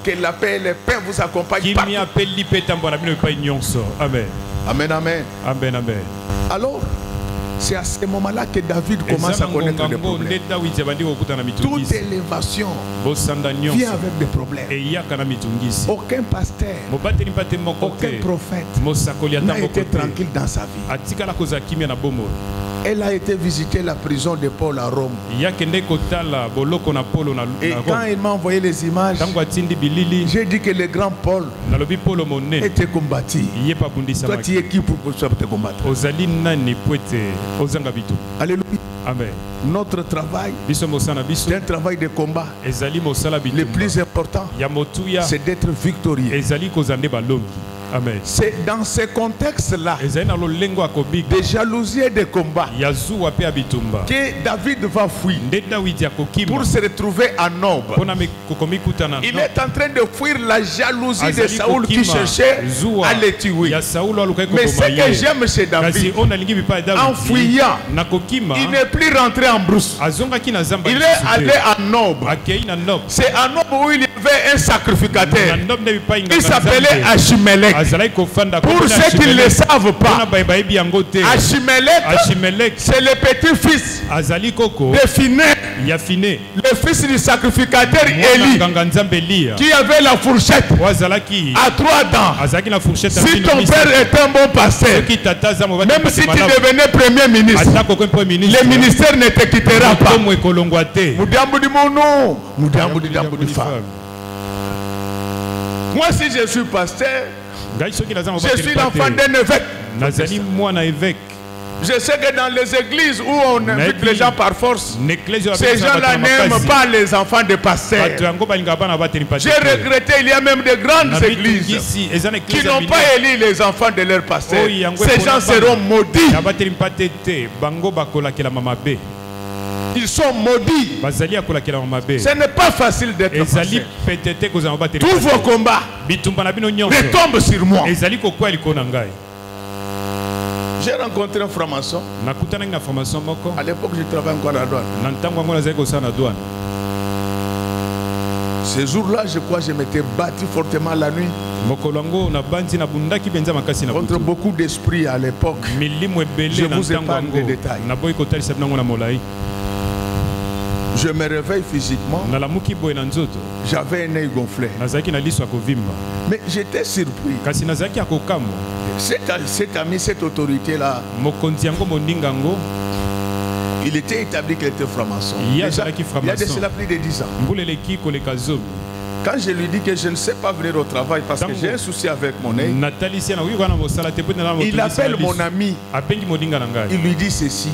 que la paix et le pain vous accompagnent partout. Amen, amen. Amen, amen. Alors, c'est à ce moment-là que David commence à connaître des problèmes. Toute élévation vient avec des problèmes. Aucun pasteur, aucun prophète n'a été tranquille dans sa vie. Elle a été visiter la prison de Paul à Rome. Et quand il m'a envoyé les images, j'ai dit que le grand Paul était combattu. Toi, tu es qui pour te combattre? Alléluia. Amen. Notre travail, c'est un travail de combat. Le plus important, c'est d'être victorieux. Amen. C'est dans ce contexte-là de jalousie et de combat que David va fuir pour se retrouver à Nob. Il est en train de fuir la jalousie de Saoul qui cherchait à le tuer. Mais ce que j'aime chez David, en fuyant, il n'est plus rentré en brousse. Il est allé à Nob. C'est à Nob où il y avait un sacrificateur. Il s'appelait Achimelech. Pour ceux qui ne le savent pas, Achimelech, c'est le petit-fils de Finé, le fils du sacrificateur Élie, qui avait la fourchette à 3 dents. Si ton père est un bon pasteur, même si tu devenais premier ministre, le ministère ne te quittera pas. Moi, si je suis pasteur, je suis l'enfant d'un évêque. Je sais que dans les églises où on invite les gens par force, ces gens-là n'aiment pas les enfants de pasteurs. J'ai regretté, il y a même de grandes églises qui n'ont pas élu les enfants de leurs pasteurs. Ces gens seront maudits. Ils sont maudits. Ce n'est pas facile d'être pasteur. Tous vos combats retombent sur moi. J'ai rencontré un franc-maçon. À l'époque, je travaillais encore à la douane. Ce jour-là, je crois que je m'étais battu fortement la nuit contre beaucoup d'esprits à l'époque. Je vous épargne des détails. Je me réveille physiquement. J'avais un œil gonflé. Mais j'étais surpris. Cet ami, cette autorité-là, il était établi qu'il était franc-maçon. Il y a de cela plus de 10 ans. Quand je lui dis que je ne sais pas venir au travail parce que j'ai un souci avec mon œil, il appelle mon ami. Il lui dit ceci.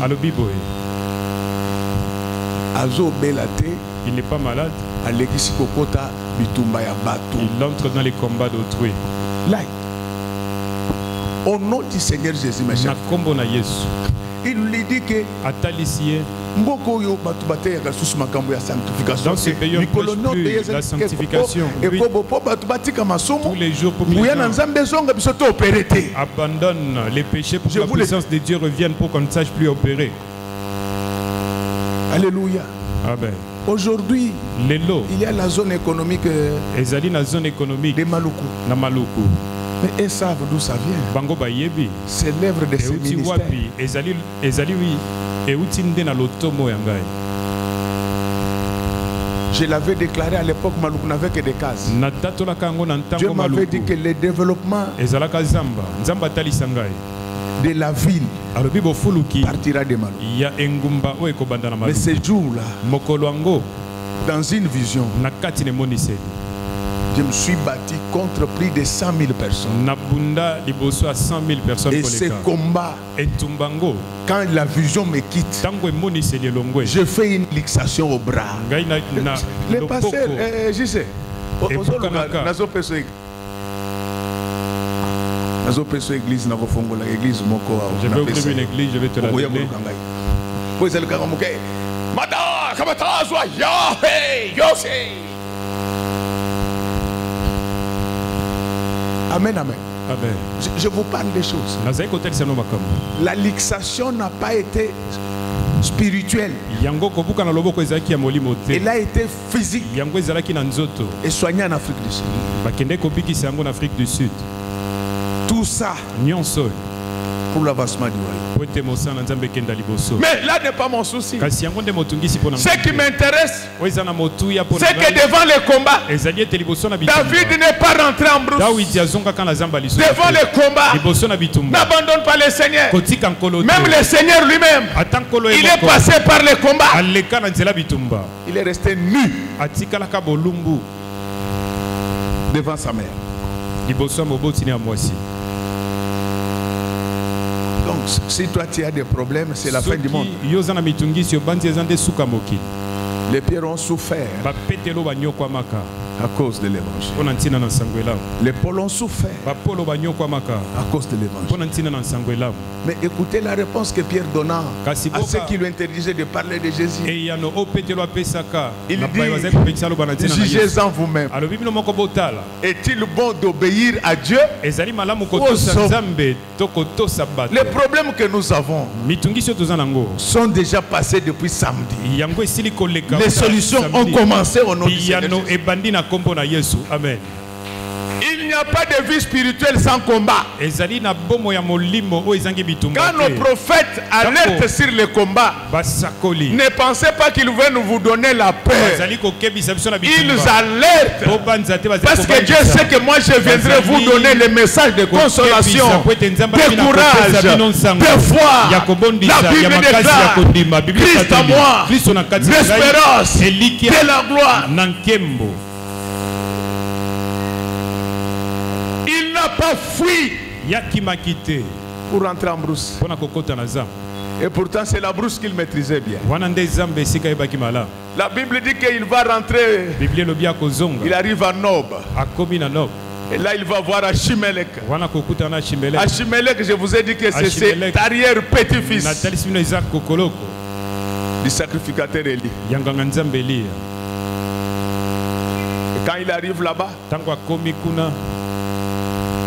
Il n'est pas malade. Il entre dans les combats d'autrui. Au nom du Seigneur Jésus, mes chers, il lui dit que dans ce pays, on prêche plus la sanctification. Tous les jours pour que les gens abandonnent les péchés pour que la puissance de Dieu revienne pour qu'on ne sache plus opérer. Alléluia. Amen. Aujourd'hui, il y a la zone économique de Maluku. Mais ils savent d'où ça vient. C'est l'œuvre de ces ministères. Je l'avais déclaré à l'époque, Maluku n'avait que des cases. Dieu m'avait dit que le développement de la ville partira de Maluku. Mais ce jour-là, dans une vision, je me suis battu contre plus de 100 000 personnes. Et ce combat, quand la vision me quitte, je fais une luxation au bras. Les pasteurs, je sais. Je vais ouvrir une église, je vais te la donner. Amen, amen. Je vous parle des choses. La luxation n'a pas été spirituelle. Elle a été physique et soignée en Afrique du Sud. Tout ça pour l'avancement du royaume. Mais là n'est pas mon souci. Ce qui m'intéresse, c'est que devant les combats, David n'est pas rentré en brousse. Devant les combats, n'abandonne pas le Seigneur. Même le Seigneur lui-même, il est passé par les combats. Il est resté nu devant sa mère. Donc, si toi tu as des problèmes, c'est la fin du monde. Les pierres ont souffert à cause de l'évangile. Les Paul ont souffert à cause de l'évangile. Mais écoutez la réponse que Pierre donna à ceux qui lui interdisaient de parler de Jésus. Il dit, jugez-en vous-même. Est-il bon d'obéir à Dieu ou aux hommes? Les problèmes que nous avons sont déjà passés depuis samedi. Les solutions ont commencé au nom du Seigneur. Amen. Il n'y a pas de vie spirituelle sans combat. Quand nos prophètes alertent sur le combat, ne pensez pas qu'ils veulent vous donner la peur. Ils alertent. Parce que Dieu sait que moi je viendrai vous donner le message de consolation, de courage, de foi. La Bible déclare Christ à moi, l'espérance de la gloire. Il n'a pas fui pour rentrer en brousse. Et pourtant c'est la brousse qu'il maîtrisait bien. La Bible dit qu'il va rentrer. Il arrive à Nob. Et là il va voir Achimelech. Achimelech, je vous ai dit que c'est ses arrière-petit-fils du sacrificateur Élie. Et quand il arrive là-bas,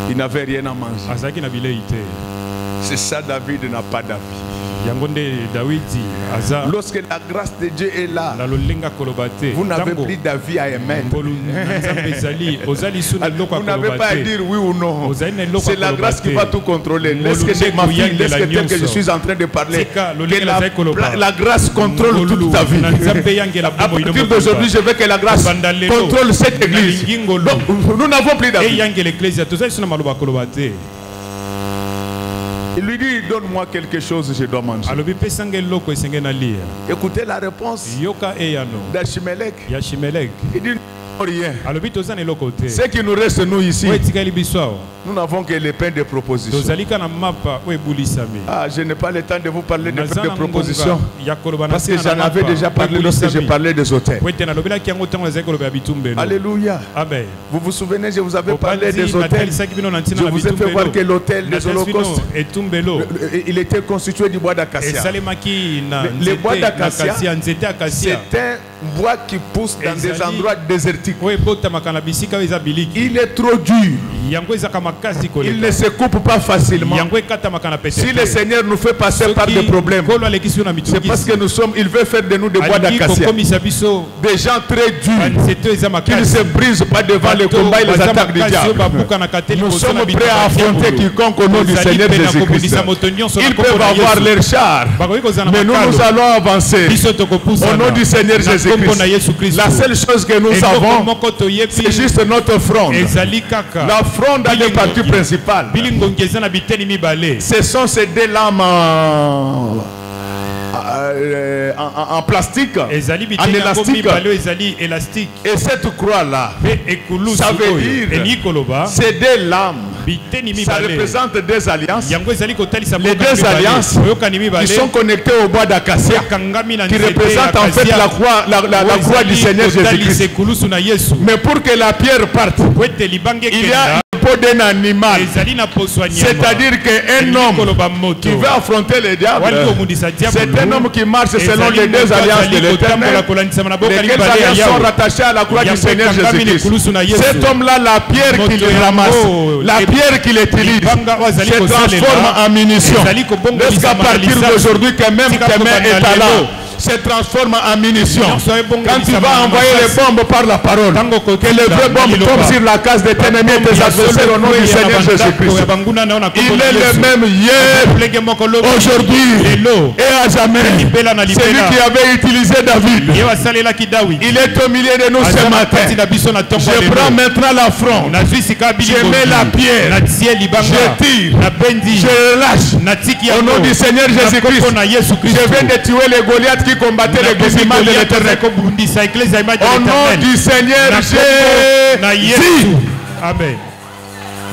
il n'avait rien à manger. C'est ça, David n'a pas d'avis. Lorsque la grâce de Dieu est là, vous n'avez plus d'avis à émettre. Vous n'avez pas à dire oui ou non. C'est la grâce qui va tout contrôler. Laisse que j'ai ma fille, laisse que tel que je suis en train de parler, que la grâce contrôle toute ta vie. À partir d'aujourd'hui, je veux que la grâce contrôle cette église. Donc, nous n'avons plus d'avis. Il lui dit, donne-moi quelque chose, je dois manger. Écoutez la réponse d'Achimelech. Il dit, rien. Ce qui nous reste, nous ici, nous n'avons que les pains de proposition. Ah, je n'ai pas le temps de vous parler des pains de proposition, parce que j'en avais déjà parlé lorsque je parlais des hôtels. Alléluia. Vous vous souvenez, je vous avais parlé des hôtels. Je vous ai fait voir que l'hôtel des holocaustes, il était constitué du bois d'acacia. Le bois d'acacia, c'est un bois qui pousse dans des endroits désertiques. Il est trop dur. Il ne se coupe pas facilement. Si le Seigneur nous fait passer par des problèmes, c'est parce que il veut faire de nous des bois d'acacia. Des gens très durs qui ne se brisent pas devant les combats et les attaques du diable. Nous sommes prêts à affronter quiconque au nom du Seigneur Jésus-Christ. Ils peuvent avoir leur char, mais nous allons avancer au nom du Seigneur Jésus-Christ. La seule chose que nous avons, c'est juste notre fronde. La fronde a des parties principales. Ce sont ces deux lames en plastique, en élastique. Et cette croix-là, ça veut dire, c'est des lames. Ça représente des alliances. Les deux alliances qui sont connectées au bois d'acacia, qui représentent en fait la croix du Seigneur Jésus-Christ. Mais pour que la pierre parte, il y a d'un animal, c'est-à-dire qu'un homme qui veut affronter le diable, c'est un homme qui marche selon les deux alliances de l'Éternel, lesquelles alliances sont rattachées à la croix du Seigneur Jésus-Christ. Cet homme-là, la pierre qu'il ramasse, la pierre qu'il utilise, se transforme en munition. Jusqu'à partir d'aujourd'hui, que même est à là, se transforme en munition. Quand tu vas envoyer les bombes par la parole, que les vraies bombes tombent sur la case de tes ennemis et tes adversaires au nom du Seigneur Jésus-Christ. Il est le même hier, aujourd'hui et à jamais. C'est lui qui avait utilisé David. Il est au milieu de nous ce matin. Je prends maintenant la fronde. Je mets la pierre. Je tire. Je lâche. Au nom du Seigneur Jésus-Christ. Je viens de tuer les Goliaths qui combattaient les images de l'Éternel. Au nom du Seigneur Jésus. Amen.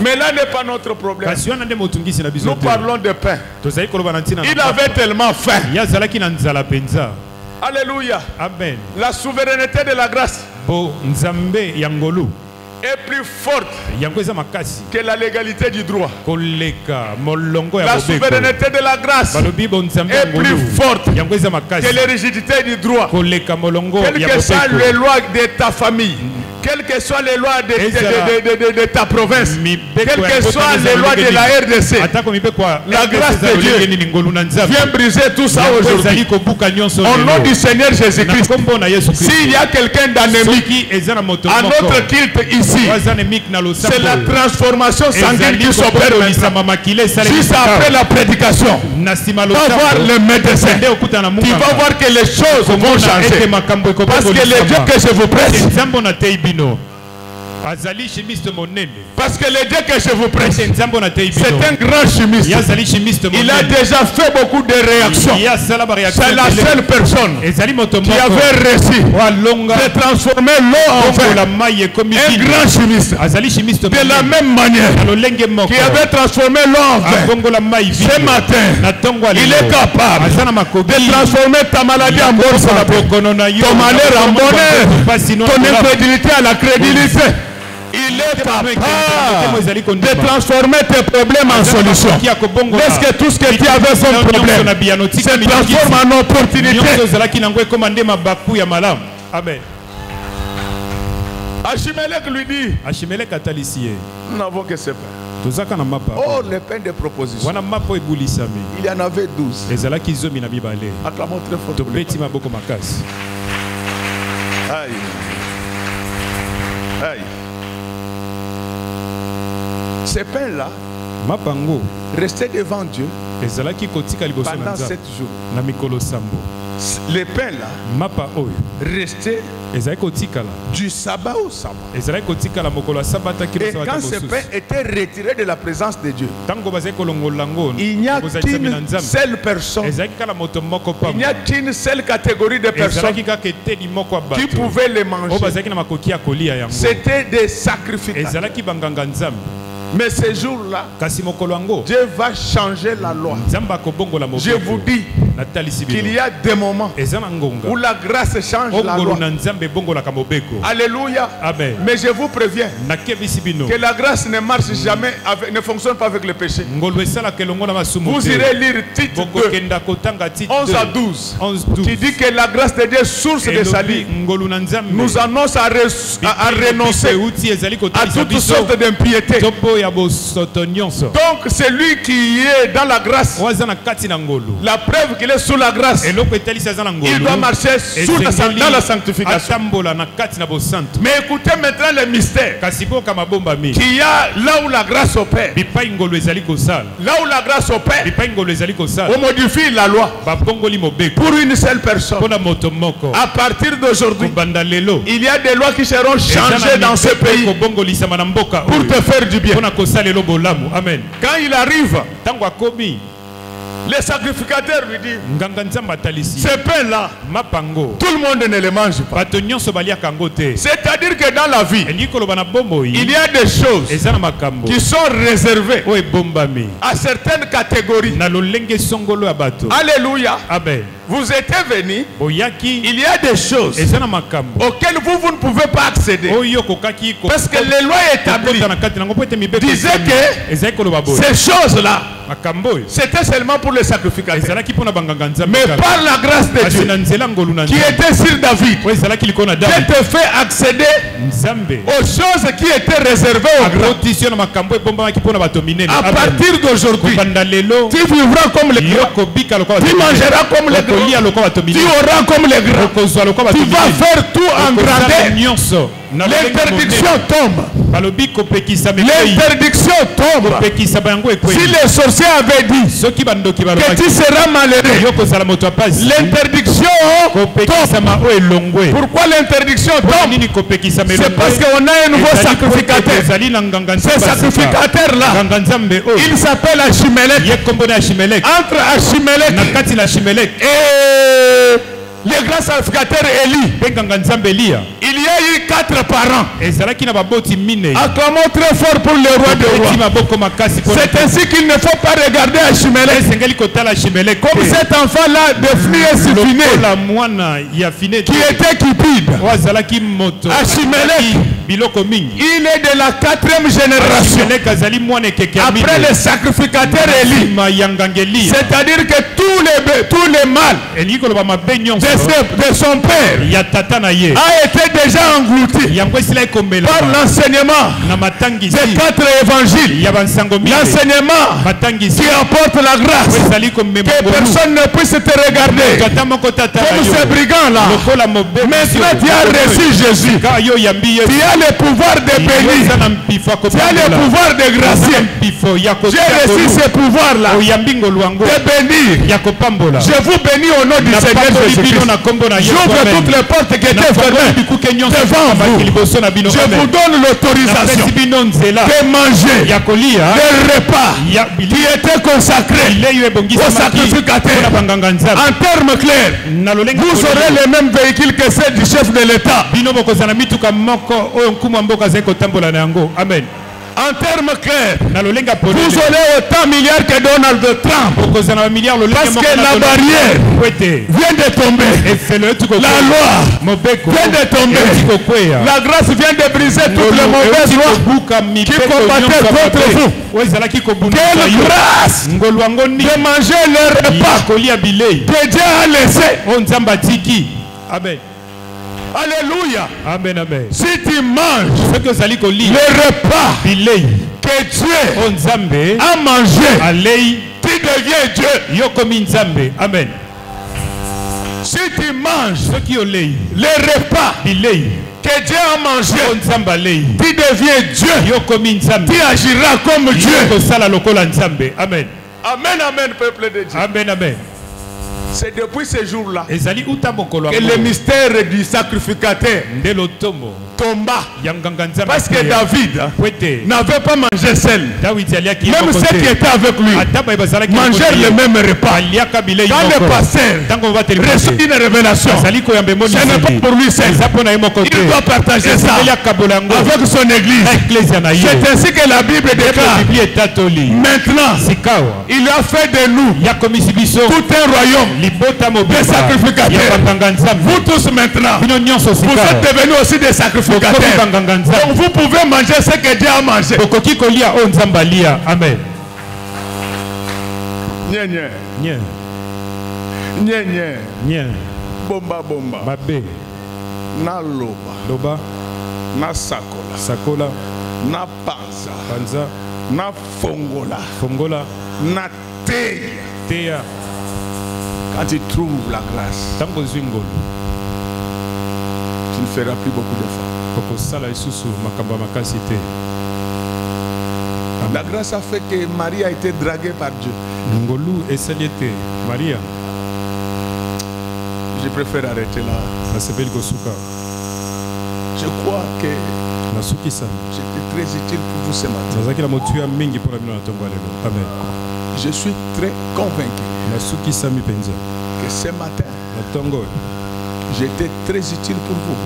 Mais là n'est pas notre problème. Nous parlons de pain. Il avait tellement faim. Alléluia. Amen. La souveraineté de la grâce est plus forte que la légalité du droit. La souveraineté de la grâce est plus forte que la rigidité du droit. Quelles que soient les lois de ta famille, quelles que soient les lois de ta province, quelles que soient les lois de la RDC, la grâce de Dieu vient briser tout ça aujourd'hui. Au nom du Seigneur Jésus-Christ, s'il y a quelqu'un d'anémique à notre culte ici, c'est la transformation sanguine qui s'opère maintenant. Juste après la prédication, tu vas voir le médecin, tu vas voir que les choses vont changer. Parce que le Dieu que je vous prêche, parce que le Dieu que je vous prêche, c'est un grand chimiste. Il a déjà fait beaucoup de réactions. C'est la seule personne qui avait réussi de transformer l'eau en vin. Un grand chimiste. De la même manière qui avait transformé l'eau en vin. Ce matin, il est capable de transformer ta maladie en bonne santé, ton malheur en bonheur, ton incrédulité à la crédulité. Il est capable de transformer tes problèmes en solutions. Est-ce que tout ce que tu avais comme problème se transforme en opportunité? Amen. Achimelech lui dit, nous n'avons que ce pain. Oh, le pain de proposition. Il y en avait 12. Acclamons très fort. Aïe. Aïe. Ces pains-là restaient devant Dieu pendant 7 jours. Les pains-là restaient du sabbat au sabbat. Et quand ces pains étaient retirés de la présence de Dieu, il n'y a qu'une seule personne, il n'y a qu'une seule catégorie de personnes qui pouvaient les manger. C'était des sacrificateurs. Mais ces jours-là, Dieu va changer la loi. Je vous dis, qu'il y a des moments où la grâce change la loi. Alléluia. Amen. Mais je vous préviens que la grâce ne marche jamais, ne fonctionne pas avec le péché. Vous irez lire Tite 2, 11 à 12, qui dit que la grâce de Dieu est source de salut, nous annonce à renoncer à toutes sortes d'impiétés. Donc celui qui est dans la grâce, la preuve qu'il est sous la grâce, il doit marcher dans la sanctification. Mais écoutez maintenant le mystère qu'il y a là où la grâce opère. Là où la grâce opère, on modifie la loi pour une seule personne. À partir d'aujourd'hui, il y a des lois qui seront changées dans ce pays pour te faire du bien. Amen. Quand il arrive, le sacrificateur lui dit, ce pain-là, tout le monde ne le mange pas. C'est-à-dire que dans la vie, il y a des choses qui sont réservées à certaines catégories. Alléluia. Amen. Vous êtes venus, il y a des choses auxquelles vous ne pouvez pas accéder. Parce que les lois établies disaient que ces choses-là, c'était seulement pour les sacrificateurs. Mais par la grâce de Dieu, qui était sur David, Dieu te fait accéder aux choses qui étaient réservées aux grands. À partir d'aujourd'hui, tu vivras comme les grands, tu mangeras comme les grands, tu auras comme les grands, tu vas faire tout en grandeur. L'interdiction tombe. L'interdiction tombe. Si les sorciers avaient dit que tu seras malheureux, l'interdiction tombe. Pourquoi l'interdiction tombe? C'est parce qu'on a un nouveau sacrificateur. Ce sacrificateur-là, il s'appelle Achimelech. Entre Achimelech et le grand sacrificateur Élie, il y a eu 4 parents. Acclamons très fort pour le roi des rois. C'est ainsi qu'il ne faut pas regarder Achimelech comme cet enfant-là devenu insigné, qui était cupide. Achimelech, il est de la 4e génération après le sacrificateur Élie. C'est-à-dire que tous les mâles de son père a été déjà englouti par l'enseignement des 4 évangiles, l'enseignement qui apporte la grâce, que personne ne puisse te regarder comme ces brigands-là. Maintenant tu as reçu Jésus, tu as le pouvoir de bénir, tu as le pouvoir de gracier. J'ai reçu ce pouvoir-là de bénir. Je vous bénis au nom du Seigneur Jésus-Christ. J'ouvre toutes les portes qui étaient fermées devant vous. Je vous donne l'autorisation de manger le repas qui était consacré au sacrificateur. En termes clairs, vous aurez le même véhicule que celle du chef de l'État. Amen. En termes clairs, vous aurez autant de milliards que Donald Trump. Parce que la barrière vient de tomber. La loi vient de tomber. La grâce vient de briser toutes les mauvaises lois qui combattaient contre vous. Quelle grâce de manger le repas que Dieu a laissé. Amen. Alléluia. Amen, amen. Si tu manges le repas que Dieu a mangé, tu deviens Dieu. Amen. Si tu manges le repas que Dieu a mangé, tu deviens Dieu. Tu agiras comme Dieu. Amen. Amen, amen, peuple de Dieu. Amen, amen. C'est depuis ce jour-là que le mystère du sacrificateur tomba. Parce que David n'avait pas mangé seul. Même ceux qui étaient avec lui mangèrent le même repas. Quand le pasteur reçoit une révélation, ce n'est pas pour lui seul. Il doit partager ça avec son église. C'est ainsi que la Bible déclare. Maintenant, il a fait de nous tout un royaume des sacrificateurs. Vous tous maintenant, vous êtes devenus aussi des sacrificateurs. Donc vous pouvez manger ce que Dieu a mangé. Amen. Bomba bomba. Na loba. Na sakola. Na panza. Na fongola. Na teya. Quand tu trouves la grâce, tu ne feras plus beaucoup d'efforts. La grâce a fait que Marie a été draguée par Dieu. Je préfère arrêter là. Je crois que j'étais très utile pour vous ce matin. Je suis très convaincu que ce matin, j'étais très utile pour vous.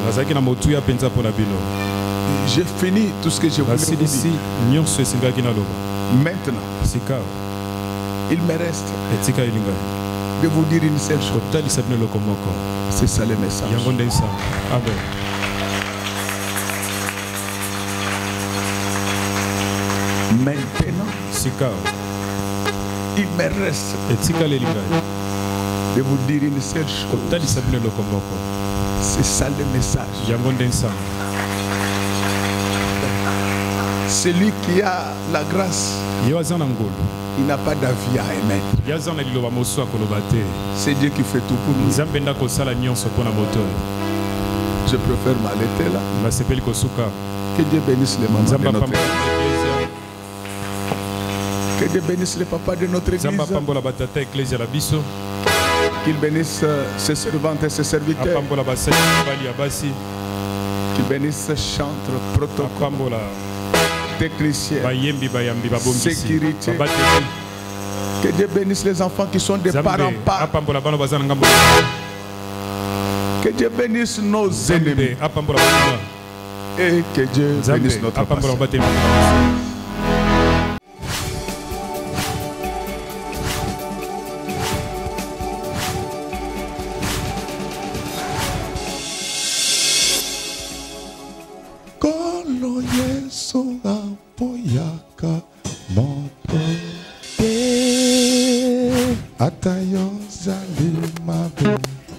J'ai fini tout ce que je voulais vous dire. Maintenant, il me reste de vous dire une seule chose. C'est ça le message. Amen. Maintenant, il me reste de vous dire une seule chose. C'est ça le message. Celui qui a la grâce, il n'a pas d'avis à émettre. C'est Dieu qui fait tout pour nous. Je préfère m'arrêter là. Que Dieu bénisse les mamans de notre église. Que Dieu bénisse les papas de notre église. Qu'il bénisse ses servantes et ses serviteurs. Qu'il bénisse ses chantres, protocoles, techniciens, sécurité. Que Dieu bénisse les enfants qui sont des parents. Que Dieu bénisse nos ennemis. Et que Dieu bénisse notre pasteur. Kolo Yesu apoyaka moto te atayo zalimabe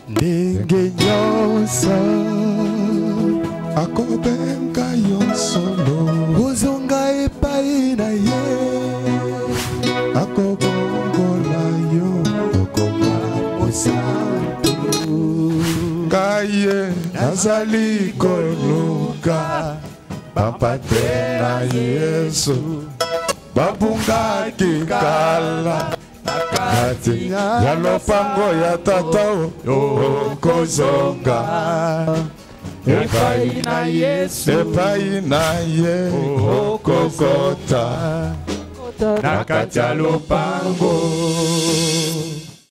ndenge nyonso akobenga yo solo ozonga epai na ye akobongola yo okoma osantu kaye nazali koluka bapate na Yesu babungaki kala nakati ya lopango ya tata okozonga epai na Yesu epai na ye okokota nakati ya lopango